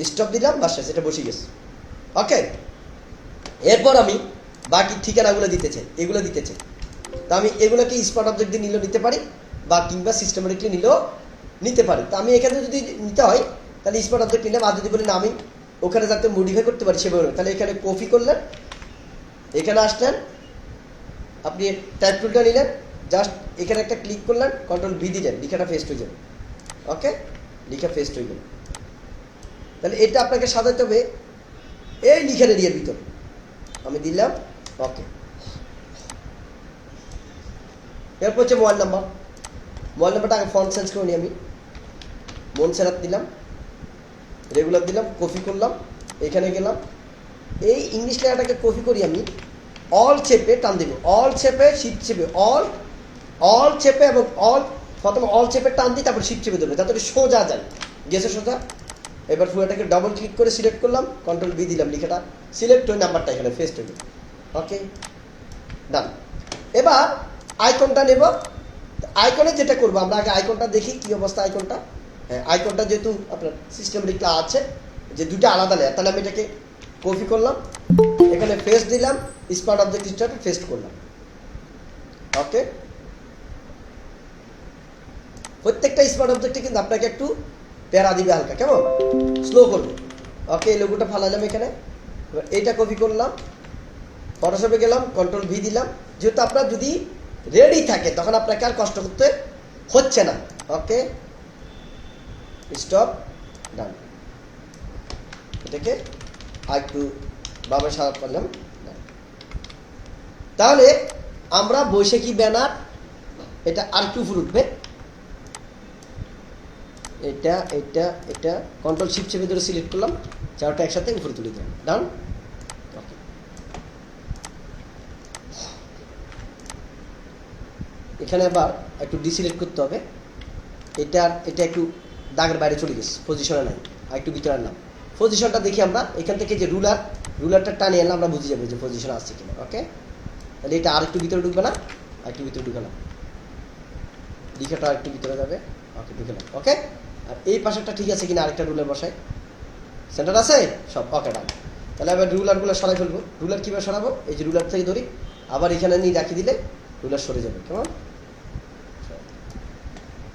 স্টপ দিলাম, বাস শেষ, এটা বসে গেছে। ওকে, এরপর আমি বাকি ঠিকানাগুলো দিতে চাই, এগুলো দিতে চাই। তা আমি এগুলোকে স্মার্ট অবজেক্ট দিয়ে নিলেও নিতে পারি, বা কিংবা সিস্টেমেটিকলি নিলেও নিতে পারি। তা আমি এখানে যদি নিতে হয় তাহলে স্মার্ট অবজেক্ট নিলাম, আর যদি বলি না আমি ওখানে যাতে মডিফাই করতে পারি সেভাবে, তাহলে এখানে কপি করলেন, এখানে আসলেন, আপনি টাইপ টুলটা নিলেন, জাস্ট এখানে একটা ক্লিক করলেন, কন্ট্রোল ভি দিলেন, লিখাটা পেস্ট হয়ে যাবে। ওকে, লিখা পেস্ট হয়ে গেল। তাহলে এটা আপনাকে সাজাতে হবে এই লিখার এরিয়ার ভিতর। আমি দিলাম ওকে। এরপর হচ্ছে মোবাইল নাম্বার। মোবাইল নাম্বারটা আগে ফন্ট চেঞ্জ করে নিই আমি। মনসেরাত দিলাম, রেগুলার দিলাম, কপি করলাম, এখানে গেলাম, এই ইংলিশ লেখাটাকে কপি করি আমি, অল চেপে টান দিব, অল চেপে শিফট চেপে, অল চেপে এবং প্রথমে অল চেপে টান দিই, তারপর শিফট চেপে ধরবে যাতে সোজা যায়, গেছে সোজা। এবার পুরোটাকে ডাবল ক্লিক করে সিলেক্ট করলাম, কন্ট্রোল বি দিলাম, লিখাটা সিলেক্ট হয়ে নাম্বারটা এখানে পেস্ট হয়ে গেল। ওকে ডান। এবার আইকনটা নেব। আইকনে যেটা করবো আমরা আগে আইকনটা দেখি কি অবস্থা আইকনটা। হ্যাঁ, আইকনটা যেহেতু আপনার সিস্টেম লিখটা আছে যে দুইটা আলাদা লেয়ার, তাহলে আমি এটাকে কপি করলাম, এখানে পেস্ট দিলাম, স্মার্ট অবজেক্ট হিসেবে পেস্ট করলাম। ওকে, প্রত্যেকটা স্মার্ট অবজেক্টে কিন্তু আপনাকে একটু প্যারা দিবে, হালকা কেমন স্লো করবে। ওকে, এই লোগোটা ফালাইলাম এখানে, এবার এইটা কপি করলাম, ফটোশপে গেলাম, কন্ট্রোল ভি দিলাম। যেহেতু আপনার যদি রেডি থাকে তখন আপনাকে আর কষ্ট করতে হচ্ছে না। ওকে, স্টপ ডান। এটাকে আর একটু বামে সারা করলাম। তাহলে আমরা বৈশাখী ব্যানার এটা আর একটু উপরে উঠবে, এটা এটা এটা কন্ট্রোল শিফট চেপে ধরে সিলেক্ট করলাম, চারটা একসাথে উপরে তুলে দিলাম, ডান। ওকে, এখানে আবার একটু ডিসিলেক্ট করতে হবে, এটা একটু দাগের বাইরে চলে গেছে, পজিশনে নাই, আর একটু ভিতরে আনলাম। পজিশনটা দেখি আমরা এখান থেকে যে রুলারটা টানে আনলাম, আমরা বুঝে যাবো যে পজিশন আসছে কিনা। ওকে, তাহলে এটা আর একটু ভিতরে ঢুকবে না, আর একটু ভিতরে ঢুকালাম, লিখাটা আর একটু ভিতরে যাবে। ওকে, ঢুকালাম। ওকে, আর এই পাশেরটা ঠিক আছে কিনা আরেকটা রুলার বসাই, সেন্টার আছে সব। ওকে ডান। তাহলে আবার রুলারগুলো সরাই ফেলবো। রুলার কীভাবে সরাবো? এই যে রুলার থেকে ধরি, আবার এখানে নিয়ে রাখি দিলে রুলার সরে যাবে, কেমন।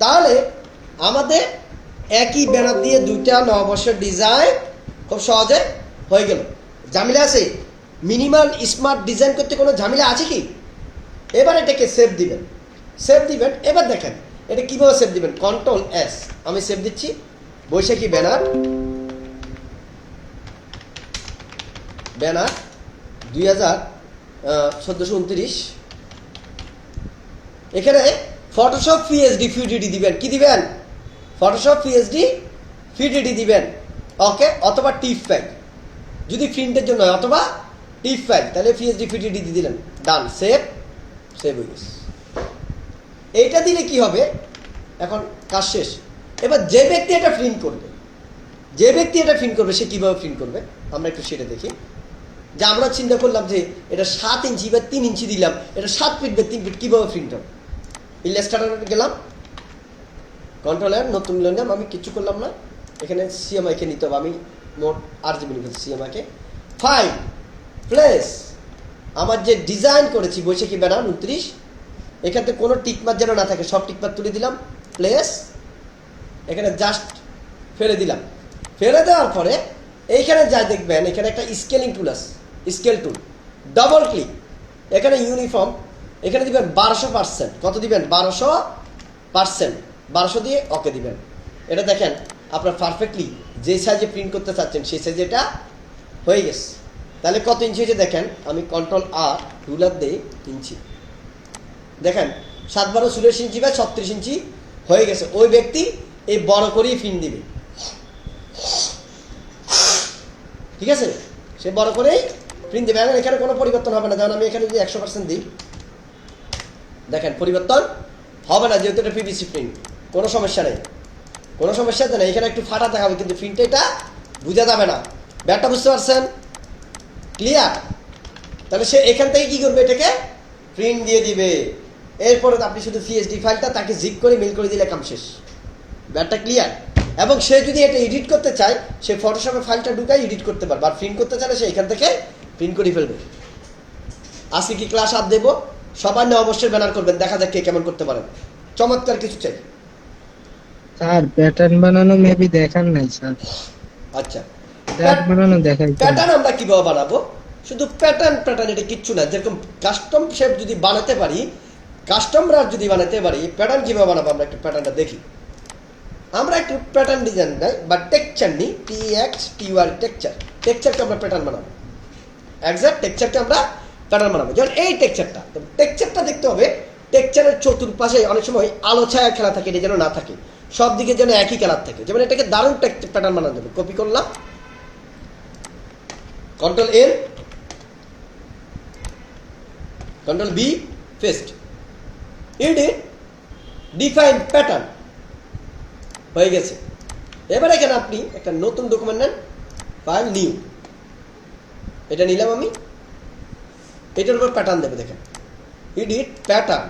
তাহলে আমাদের একই ব্যানার দিয়ে দুইটা নববর্ষের ডিজাইন খুব সহজে হয়ে গেল। ঝামেলা আছে? মিনিমাল স্মার্ট ডিজাইন করতে কোনো ঝামেলা আছে কি? এবার এটাকে সেভ দিবেন, এবার দেখেন এটা কীভাবে সেভ দিবেন। কন্ট্রোল এস, আমি সেভ দিচ্ছি বৈশাখী ব্যানার 2014-29। এখানে ফটোশপ পিএসডি ফিডিডি দিবেন, কি দিবেন? ফটোশপ পিএসডি ফিডিডি দিবেন। ওকে, অথবা টিপ ফাইল যদি প্রিন্টের জন্য হয়, অথবা টিপ ফাইল, তাহলে পিএসডি ফিডিডি দিয়ে দিলেন, ডান। সেভ হয়ে গেছে। এইটা দিলে কি হবে, এখন কাজ শেষ। এবার যে ব্যক্তি এটা প্রিন্ট করবে সে কিভাবে প্রিন্ট করবে আমরা একটু সেটা দেখি। যে আমরা চিন্তা করলাম যে এটা 7 ইঞ্চি বা 3 ইঞ্চি দিলাম, এটা 7 ফিট বা 3 ফিট কীভাবে প্রিন্ট হবে। ইলাস্ট্রেটরে গেলাম, কন্ট্রোল এর নতুন নিলাম, আমি কিছু করলাম না, এখানে সিএমআইকে নিতে হবে। আমি মোট RGB নিয়েছি সিএমআইকে। ফাইল প্লেস, আমার যে ডিজাইন করেছি বৈশাখী ব্যানার 29, এখান থেকে কোনো টিকমার যেন না থাকে, সব টিকমার তুলে দিলাম। প্লেস, এখানে জাস্ট ফেলে দিলাম। ফেলে দেওয়ার পরে এইখানে যা দেখবেন এখানে একটা স্কেলিং টুল আছে, স্কেল টুল, ডবল ক্লিক, এখানে ইউনিফর্ম, এখানে দিবেন 1200%। কত দিবেন? 1200%। 1200 দিয়ে ওকে দিবেন। এটা দেখেন আপনার পারফেক্টলি যে সাইজে প্রিন্ট করতে চাচ্ছেন সেই সাইজে এটা হয়ে গেছে। তাহলে কত ইঞ্চি হয়েছে দেখেন, আমি কন্ট্রোল আর রুলার দিই ইঞ্চি, দেখেন 7/12 বা 36 ইঞ্চি হয়ে গেছে। ওই ব্যক্তি এই বড় করেই প্রিন্ট দিবে, ঠিক আছে, সে বড় করেই প্রিন্ট দেবে। এখন এখানে কোনো পরিবর্তন হবে না, যেমন আমি এখানে যদি 100% দিই, দেখেন পরিবর্তন হবে না, যেহেতু এটা পিভিসি প্রিন্ট, কোনো সমস্যা নেই, কোনো সমস্যা নেই। এখানে একটু ফাটা দেখাবে কিন্তু প্রিন্টে এটা বোঝা যাবে না। ব্যাপারটা বুঝতে পারছেন? ক্লিয়ার? তাহলে সে এখান থেকে কি করবে, এটাকে প্রিন্ট দিয়ে দিবে। এরপরে আপনি শুধু পিএসডি ফাইলটা তাকে জিপ করে মেল করে দিলে কাম শেষ। ব্যাপারটা ক্লিয়ার? এবং সে যদি এটা এডিট করতে চায়, সে ফটোশপে ফাইলটা ঢুকাই এডিট করতে পারবে, আর প্রিন্ট করতে চাইলে সে এখান থেকে প্রিন্ট করে ফেলবে। আজকে কি ক্লাস আর দেবো, সবাই না অবশ্যই ব্যানার করবেন, দেখা যাক কে কেমন করতে পারেন। চমৎকার কিছু চাই। স্যার প্যাটার্ন বানানো মেবি দেখান নাই স্যার। আচ্ছা, প্যাটার্ন বানানো দেখাই। প্যাটার্ন আমরা কিভাবে বানাবো? শুধু প্যাটার্ন এটা কিচ্ছু না। যেরকম কাস্টম শেপ যদি বানাতে পারি, কাস্টমরা যদি বানাতে পারি, প্যাটার্ন কিভাবে বানাবো আমরা একটু প্যাটার্নটা দেখি। আমরা একটু প্যাটার্ন ডিজাইন দেয় বা টেক্সচার নিই, TXTUR টেক্সচার। টেক্সচারকে আমরা প্যাটার্ন বানাবো, এক্সাক্ট টেক্সচারকে আমরা প্যাটার্ন বানাবো। যেমন এই টেক্সচারটা, টেক্সচারটা দেখতে হবে টেক্সচারের চতুর্পাশে অনেক সময় আলো ছায়া খেলা থাকে, এটা যেন না থাকে, সব দিকে যেন একই কালার থাকে। যেমন এটাকে দারুণ প্যাটার্ন বানানো যাবে। কপি করলাম, Ctrl+N, Ctrl+B, paste, edit, define pattern হয়ে গেছে। এবার এখানে আপনি একটা নতুন ডকুমেন্ট নেন, ফাইল নিউ, এটা নিলাম আমি, এটার উপর প্যাটার্ন দেবে। দেখেন এডিট প্যাটার্ন,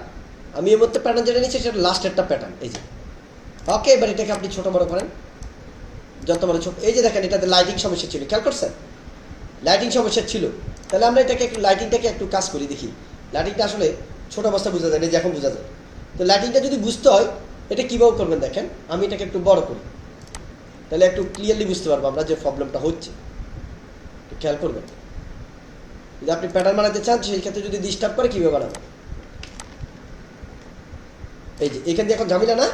আমি এর মধ্যে প্যাটার্ন যেটা নিচ্ছি সেটা লাস্টেরটা প্যাটার্ন, এই যে। ওকে, এবার এটাকে আপনি ছোট বড় করেন, যত বড় ছোট। এই যে দেখেন এটাতে লাইটিং সমস্যা ছিল, খেয়াল করছেন? লাইটিং সমস্যা ছিল। তাহলে আমরা এটাকে একটু লাইটিংটাকে একটু কাজ করি, দেখি লাইটিংটা আসলে ছোট অবস্থা বোঝা যায় না, যে এখন বোঝা যায়। তো লাইটিংটা যদি বুঝতে হয় এটা কীভাবে করবেন দেখেন, আমি এটাকে একটু বড় করি, তাহলে একটু ক্লিয়ারলি বুঝতে পারবো আমরা যে প্রবলেমটা হচ্ছে। খেয়াল করবেন, যদি আপনি প্যাটার্ন বানাতে চান সেই ক্ষেত্রে যদি ডিস্টার্ব করে কীভাবে বানাবেন। এই যে এখান দিয়ে এখন ঝামেলা না,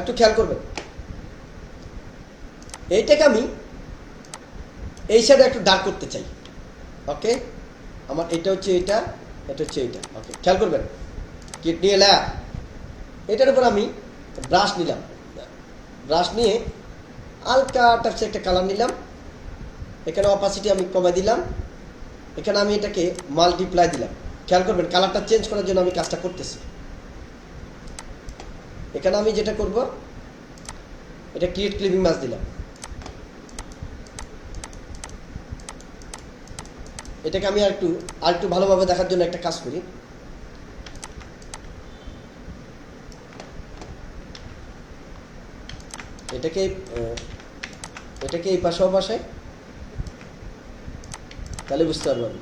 একটু খেয়াল করবেন। এইটাকে আমি এই সাইডে একটু ডার্ক করতে চাই। ওকে, আমার এটা হচ্ছে এটা, এটা হচ্ছে এটা। ওকে, খেয়াল করবেন, কিট নিয়ে ল্যাব, এটার উপর আমি ব্রাশ নিলাম, ব্রাশ নিয়ে হালকা টাচে একটা কালার নিলাম, এখানে অপাসিটি আমি কমাই দিলাম, এখানে আমি এটাকে মাল্টিপ্লাই দিলাম। খেয়াল করবেন কালারটা চেঞ্জ করার জন্য আমি কাজটা করতেছি। এখানে আমি যেটা করব, এটা ক্রিয়েট ক্লিপিং মাস্ক দিলাম, এটাকে আমি আরেকটু ভালোভাবে দেখার জন্য একটা কাজ করি। এটাকে এই পাশেও পাশে, তাহলে বুঝতে পারবো আমি।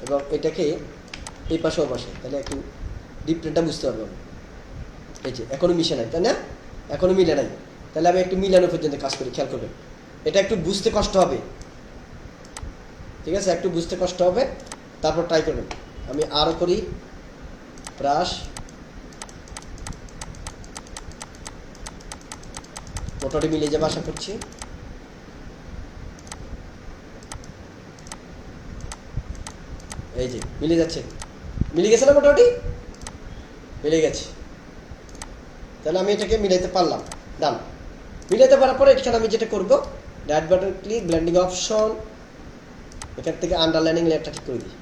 এবং এটাকে এই পাশেও পাশে, তাহলে একটু ডিফারেন্টটা বুঝতে পারবো আমি। এই যে এখনো মিশে নাই, তাই না? এখনো মিলে নাই, তাহলে আমি একটু মিলানো পর্যন্ত কাজ করি। খেয়াল করবেন, এটা একটু বুঝতে কষ্ট হবে, ঠিক আছে? একটু বুঝতে কষ্ট হবে, তারপর ট্রাই করবেন। আমি আরও করি, ব্রাশ, মোটামুটি মিলে যাবে আশা করছি। এই যে মিলে যাচ্ছে, মিলে গেছে না? মোটামুটি মিলে গেছে। তাহলে আমি এটাকে মিলাইতে পারলাম, ডান। মিলাইতে পারার পরে এখানে আমি যেটা করবো, right button click, blending option, এখান থেকে আন্ডারলাইনিং লেয়ারটা ঠিক করে দিই।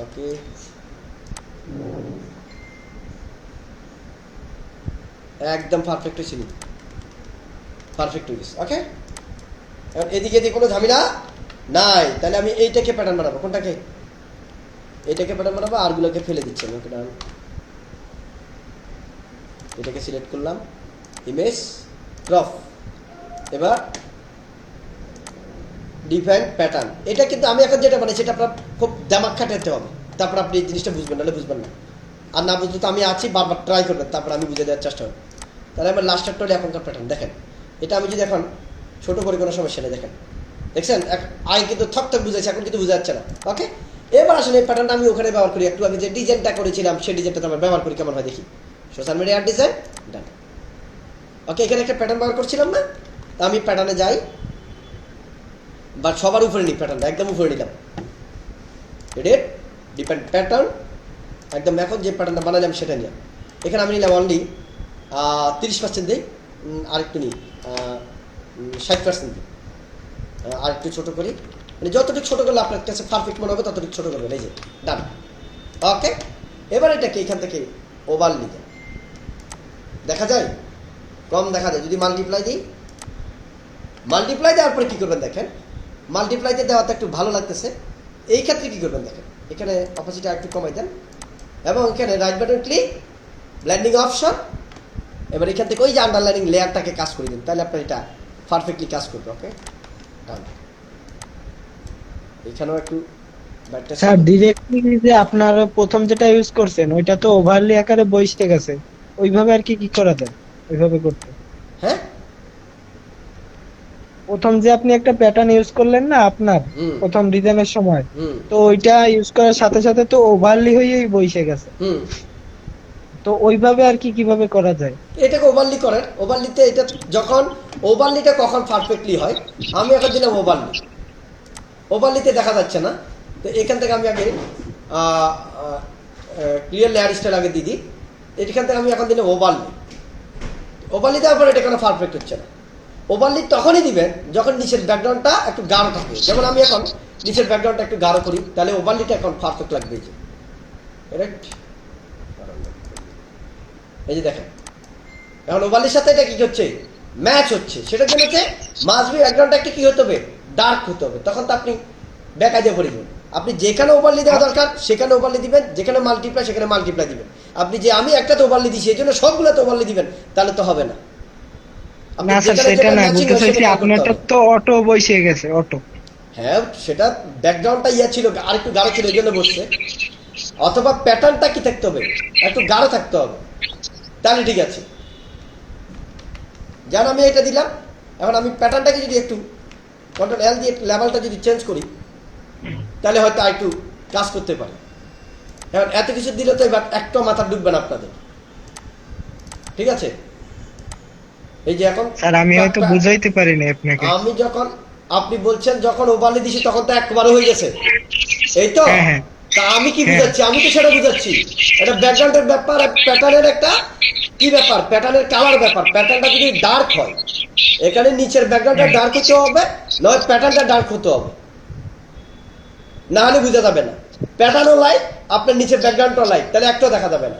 ওকে, একদম পারফেক্ট হয়েছিল, পারফেক্ট হয়ে গেছে। ওকে, এবার এদিকে দিয়ে কোনো ঝামেলা নাই। তাহলে আমি এইটাকে প্যাটার্ন বানাবো, কোনটাকে? এইটাকে প্যাটার্ন বানাবো, আরগুলোকে ফেলে দিচ্ছি আমি। ওকে, ডান। এটাকে সিলেক্ট করলাম, ইমেজ, ক্রপ। এবার ডিফাইন প্যাটার্ন, এটা কিন্তু আমি এখন যেটা বানাই সেটা আপনার খুব দামাক খাটাতে হবে, তারপর আপনি এই জিনিসটা বুঝবেন, নাহলে বুঝবেন না। আর না বুঝলে তো আমি আছি, বারবার ট্রাই করবেন, তারপর আমি বুঝে দেওয়ার চেষ্টা করব। তাহলে আমার লাস্টারটা হলে এখনকার প্যাটার্ন দেখেন। এটা আমি যদি এখন ছোটো করে কোনো সমস্যা নেই, দেখেন, দেখছেন? আগে কিন্তু থক বুঝাইছে, এখন কিন্তু বোঝা যাচ্ছে না। ওকে, এবার আসলে এই প্যাটার্নটা আমি ওখানে ব্যবহার করি। একটু আগে যে ডিজাইনটা করেছিলাম সেই ডিজাইনটা আমরা ব্যবহার করি, কেমন হয় দেখি। সোশ্যাল মিডিয়ার ডিজাইন, ডান। ওকে, এখানে একটা প্যাটার্ন ব্যবহার করছিলাম না, তা আমি প্যাটার্নে যাই, বা সবার উপরে নিই প্যাটার্নটা, একদম উপরে নিলাম, এডিট, ডিপেন্ড প্যাটার্ন, একদম এখন যে প্যাটার্নটা বানালাম সেটা নিয়ে। এখানে আমি নিলাম অনলি 30% দিই, আরেকটু নিই 60% দিই, আরেকটু ছোটো করি, মানে যতটুকু ছোটো করলে আপনার কাছে পারফেক্ট মনে হবে ততটুকু ছোটো করবেন। এই যে ডান। ওকে, এবার এটাকে এখান থেকে ওভার নিতে দেখা যায়, কম দেখা যায়। যদি মাল্টিপ্লাই দিই, মাল্টিপ্লাই দেওয়ার পরে কী করবেন দেখেন, মাল্টিপ্লাইতে দেওয়াতে একটু ভালো লাগতেছে। এই ক্ষেত্রে কী করবেন দেখেন, এখানে অপোজিটে একটু কমাই দেন এবং এখানে right button click, blending option. এবার এখান থেকে ওই যে আন্ডারলাইনিং লেয়ারটাকে কাজ করে দিন, তাহলে আপনার এটা পারফেক্টলি কাজ করবে। ওকে ডান। এখানেও একটু স্যার ডিরেক্টলি যে আপনার প্রথম যেটা ইউজ করছেন ওইটা তো ওভারলি আকারে বইসতে গেছে, ওইভাবে আর কি কি করা যায় ওইভাবে করতে? হ্যাঁ, প্রথম যে আপনি একটা প্যাটার্ন ইউজ করলেন না আপনার হুম প্রথম ডিজাইনের সময়, হুম তো ওইটা ইউজ করার সাথে সাথে তো ওভারলি হয়েই বইসে গেছে, হুম তো ওইভাবে আর কি কিভাবে করা যায়? এটাকে ওভারলি করেন। ওভারলিতে এটা যখন ওভারলিটা কখন পারফেক্টলি হয়, আমি এখন দিলাম ওভারলি, ওভারলিতে দেখা যাচ্ছে না, তো এখান থেকে আমি আগে ক্লিয়ার লেয়ার স্টাইল আগে দিয়ে দিই। এখান থেকে আমি এখন দিলাম ওভারলি, ওভারলি দেওয়ার পরে এটা কোনো পারফেক্ট হচ্ছে না। ওভারলি তখনই দিবেন যখন নিচের ব্যাকগ্রাউন্ডটা একটু গাঢ় থাকে, যেমন আমি এখন নিচের ব্যাকগ্রাউন্ডটা একটু গাঢ় করি, তাহলে ওভারলিটা এখন পারফেক্ট লাগবে। এই যে কারেক্ট, এই যে দেখেন এখন ওভারলির সাথে এটা কি হচ্ছে, ম্যাচ হচ্ছে। সেটার জন্য হচ্ছে মাসবি ব্যাকগ্রাউন্ডটা একটু কি হতে হবে, ডার্ক হতে হবে, তখন তো আপনি বেকায় দিয়ে পড়ে যাবেন। আপনি যেখানে ওভারলি দেওয়া দরকার সেখানে ওভারলি দিবেন, যেখানে মাল্টিপ্লাই সেখানে মাল্টিপ্লাই দিবেন। আপনি যে আমি একটাতে ওভারলি দিছি এই জন্য সবগুলোতে ওভারলি দিবেন, তাহলে তো হবে না। আপনি না স্যার যেখানে সেটা যেটা না, ম্যাচিং বলতে হয় চাইছি সেটা করতে আপনারটা হবে। তো অটো বসে গেছে, অটো। হ্যাঁ, সেটা ব্যাকগ্রাউন্ডটা ছিল আরেকটু গাঢ় ছিল এই জন্য বসছে, অথবা প্যাটার্নটা কি থাকতে হবে, একটু গাঢ় থাকতে হবে, তাহলে ঠিক আছে। যেন আমি এটা দিলাম, এখন আমি প্যাটার্নটাকে যদি একটু কন্ট্রোল এল দিয়ে লেভেলটা যদি চেঞ্জ করি, তাহলে হয়তো একটু কাজ করতে পারে। এখন এত কিছু দিলে তো এবার একটা মাথা ঢুকবে না আপনাদের, ঠিক আছে? এই যে এখন স্যার আমি হয়তো বুঝাইতে পারিনি আপনাকে। আমি যখন আপনি বলছেন যখন ওভারলি দিছি তখন তো একবারে হয়ে গেছে, এই তো। হ্যাঁ হ্যাঁ তা আমি কি হ্যাঁ। বুঝাচ্ছি, আমি তো সেটা বুঝাচ্ছি। এটা ব্যাকগ্রাউন্ডের ব্যাপার, প্যাটার্নের একটা কি ব্যাপার, প্যাটার্নের কালার ব্যাপার। প্যাটার্নটা যদি ডার্ক হয়, এখানে নিচের ব্যাকগ্রাউন্ডটা ডার্ক হতে হবে, নয় প্যাটার্নটা ডার্ক হতে হবে, না হলে বোঝা যাবে না। প্যাটার্নও লাইট, আপনার নিচের ব্যাকগ্রাউন্ডটাও লাইট, তাহলে একটাও দেখা যাবে না।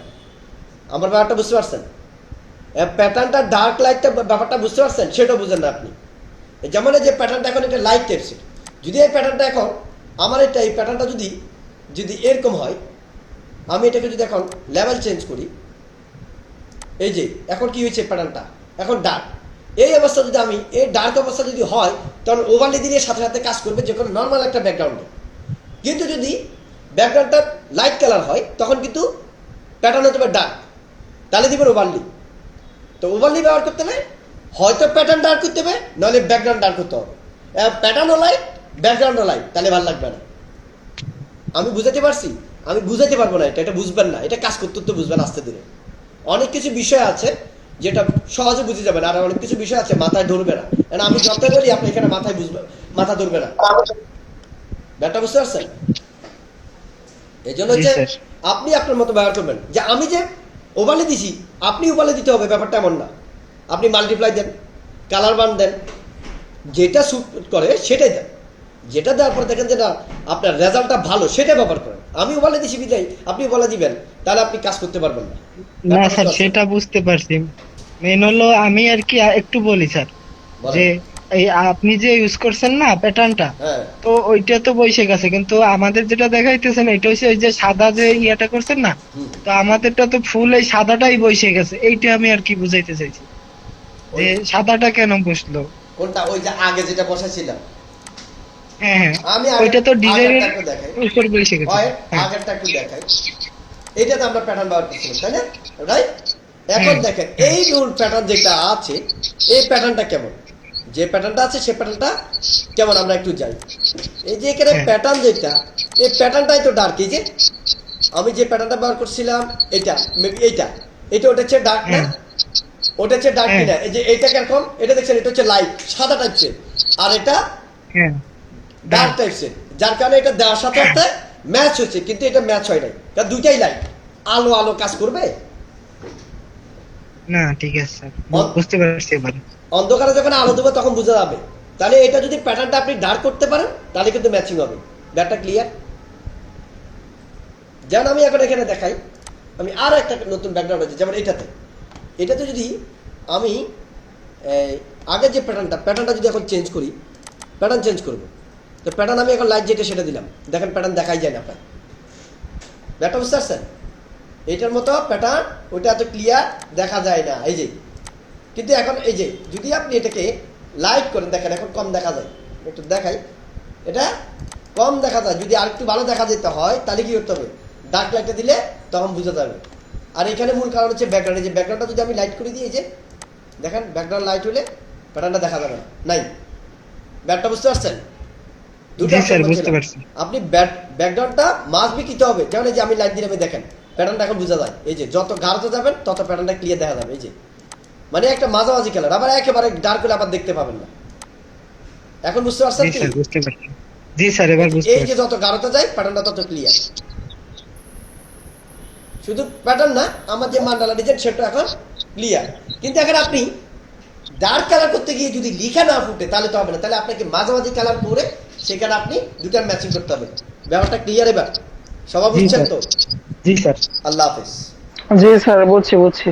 আমার ব্যাপারটা বুঝতে পারছেন? প্যাটার্নটা ডার্ক লাইটটা ব্যাপারটা বুঝতে পারছেন, সেটাও বুঝেন না আপনি। যেমন এই যে প্যাটার্নটা এখন এটা লাইট টাইপসের, যদি এই প্যাটার্নটা এখন আমার এটা এই প্যাটার্নটা যদি যদি এরকম হয়, আমি এটাকে যদি এখন লেভেল চেঞ্জ করি, এই যে এখন কি হয়েছে প্যাটার্নটা এখন ডার্ক। এই অবস্থা যদি আমি এই ডার্ক অবস্থা যদি হয়, তখন ওভারলি দিলে সাথে সাথে কাজ করবে যে কোনো নর্মাল একটা ব্যাকগ্রাউন্ডে। কিন্তু যদি ব্যাকগ্রাউন্ডটা লাইট কালার হয় তখন কিন্তু প্যাটার্ন হতে হবে ডার্ক, তাহলে দিবেন ওভারলি। তো ওভারলি ব্যবহার করতে হলে হয়তো প্যাটার্ন ডার্ক করতে হবে, নাহলে ব্যাকগ্রাউন্ড ডার্ক করতে হবে। প্যাটার্নও লাইট, ব্যাকগ্রাউন্ডও লাইট, তাহলে ভালো লাগবে না। আমি বুঝাতে পারছি? আমি বুঝাতে পারবো না, এটা বুঝবেন না, এটা কাজ করতে তো বুঝবেন আস্তে ধীরে। অনেক কিছু বিষয় আছে যেটা সহজে বুঝে যাবেন, আর অনেক কিছু বিষয় আছে মাথায় ধরবে না। আমি যত বলি আপনি এখানে মাথায় বুঝবেন, মাথা ধরবে না। ব্যাপারটা বুঝতে পারছেন? এই জন্য হচ্ছে আপনি আপনার মতো ব্যবহার করবেন। যে আমি যে ওভারলি দিছি আপনি ওভারলি দিতে হবে, ব্যাপারটা এমন না। আপনি মাল্টিপ্লাই দেন, কালার বান দেন, যেটা স্যুট করে সেটাই দেন। যেটা দেওয়ার পরে দেখেন যে না আপনার রেজাল্টটা ভালো, সেটা ব্যবহার করেন। আমি ওভারলি দিছি বিদায় আপনি ওভারলি দিবেন, তাহলে আপনি কাজ করতে পারবেন না। না স্যার সেটা বুঝতে পারছি, মেন হলো আমি আর কি একটু বলি স্যার, যে এই আপনি যে ইউজ করছেন না প্যাটার্নটা, হ্যাঁ, তো ওইটা তো বসে গেছে, কিন্তু আমাদের যেটা দেখাইতেছেন এটা হচ্ছে ওই যে সাদা যে ইয়াটা করছেন না, তো আমাদেরটা তো ফুল এই সাদাটাই বসে গেছে, এইটা আমি আর কি বুঝাইতে চাইছি যে সাদাটা কেন বসলো। কোনটা? ওই যে আগে যেটা বসাইছিলাম, হ্যাঁ হ্যাঁ, আমি ওইটা তো ডিজাইনের আগেরটা একটু দেখাই, উপর বসে গেছে। হ্যাঁ আগেরটা একটু দেখাই। এটাতে আমরা প্যাটার্ন ব্যবহার করছিলাম, তাই না? রাইট। এখন দেখেন এই রুল প্যাটার্ন যেটা আছে, এই প্যাটার্নটা কেমন, যে প্যাটার্নটা আছে সে প্যাটার্নটা কেমন, আমরা একটু যাই। এই যে এখানে প্যাটার্ন যেটা, এই প্যাটার্নটাই তো ডার্ক। এই যে আমি যে প্যাটার্নটা ব্যবহার করছিলাম এটা, এইটা এটা ওটা হচ্ছে ডার্ক না, ওটা হচ্ছে ডার্ক কিনা? এই যে এইটা কিরকম, এটা দেখছেন, এটা হচ্ছে লাইট সাদা টাইপসের, আর এটা ডার্ক টাইপসের, যার কারণে এটা দেওয়ার সাথে সাথে ম্যাচ হচ্ছে, কিন্তু এটা ম্যাচ হয় নাই, কারণ দুইটাই লাইট। আলো আলো কাজ করবে? না ঠিক আছে স্যার, অন- বুঝতে পারছি এবার। অন্ধকারে যখন আলো দেবো তখন বোঝা যাবে। তাহলে এটা যদি প্যাটার্নটা আপনি ডার্ক করতে পারেন তাহলে কিন্তু ম্যাচিং হবে। ব্যাপারটা ক্লিয়ার? যেমন আমি এখন এখানে দেখাই, আমি আর একটা নতুন ব্যাকগ্রাউন্ড আছে, যেমন এটাতে যদি আমি আগের যে প্যাটার্নটা যদি এখন চেঞ্জ করি, প্যাটার্ন চেঞ্জ করবো, তো প্যাটার্ন আমি এখন লাইট যেটা সেটা দিলাম, দেখেন প্যাটার্ন দেখাই যায় না আপনার। ব্যাপারটা বুঝতে পারছেন? এইটার মতো প্যাটার্ন ওইটা এত ক্লিয়ার দেখা যায় না, এই যে। কিন্তু এখন এই যে যদি আপনি এটাকে লাইট করেন, দেখেন এখন কম দেখা যায়, একটু দেখাই, এটা কম দেখা যায়। যদি আরেকটু ভালো দেখা যেতে হয় তাহলে কি করতে হবে, ডার্ক লাইটটা দিলে তখন বোঝা যাবে। আর এখানে মূল কারণ হচ্ছে ব্যাকগ্রাউন্ড। এই যে ব্যাকগ্রাউন্ডটা যদি আমি লাইট করে দিই, এই যে দেখেন ব্যাকগ্রাউন্ড লাইট হলে প্যাটার্নটা দেখা যাবে না, নাই। ব্যাপারটা বুঝতে পারছেন? জি স্যার বুঝতে পারছি। আপনি ব্যাকগ্রাউন্ডটা মাস্ট বি কিতে হবে। যেমন এই যে আমি লাইট দিলে দেখেন প্যাটার্নটা এখন বোঝা যায়, এই যে যত গাঢ়তে যাবেন তত প্যাটার্নটা ক্লিয়ার দেখা যাবে, এই যে। মানে একটা মাঝামাঝি কালার, আবার একেবারে ডার্ক হলে আবার দেখতে পাবেন না। এখন বুঝতে পারছেন জি কি? স্যার বুঝতে পারছি। জি স্যার এবার বুঝতে এই যে পারছি। যত গাঢ়তে যায় প্যাটার্নটা তত ক্লিয়ার। শুধু প্যাটার্ন না, আমার যে মান্ডালা ডিজাইন সেটা এখন ক্লিয়ার। কিন্তু এখন আপনি ডার্ক কালার করতে গিয়ে যদি লিখা না ফুটে তাহলে তো হবে না। তাহলে আপনাকে মাঝামাঝি কালার করে সেখানে আপনি দুটার ম্যাচিং করতে হবে। ব্যাপারটা ক্লিয়ার এবার? সবাই জি বুঝছেন স্যার। তো? জি স্যার। আল্লাহ হাফেজ। জি স্যার, বুঝছি বুঝছি।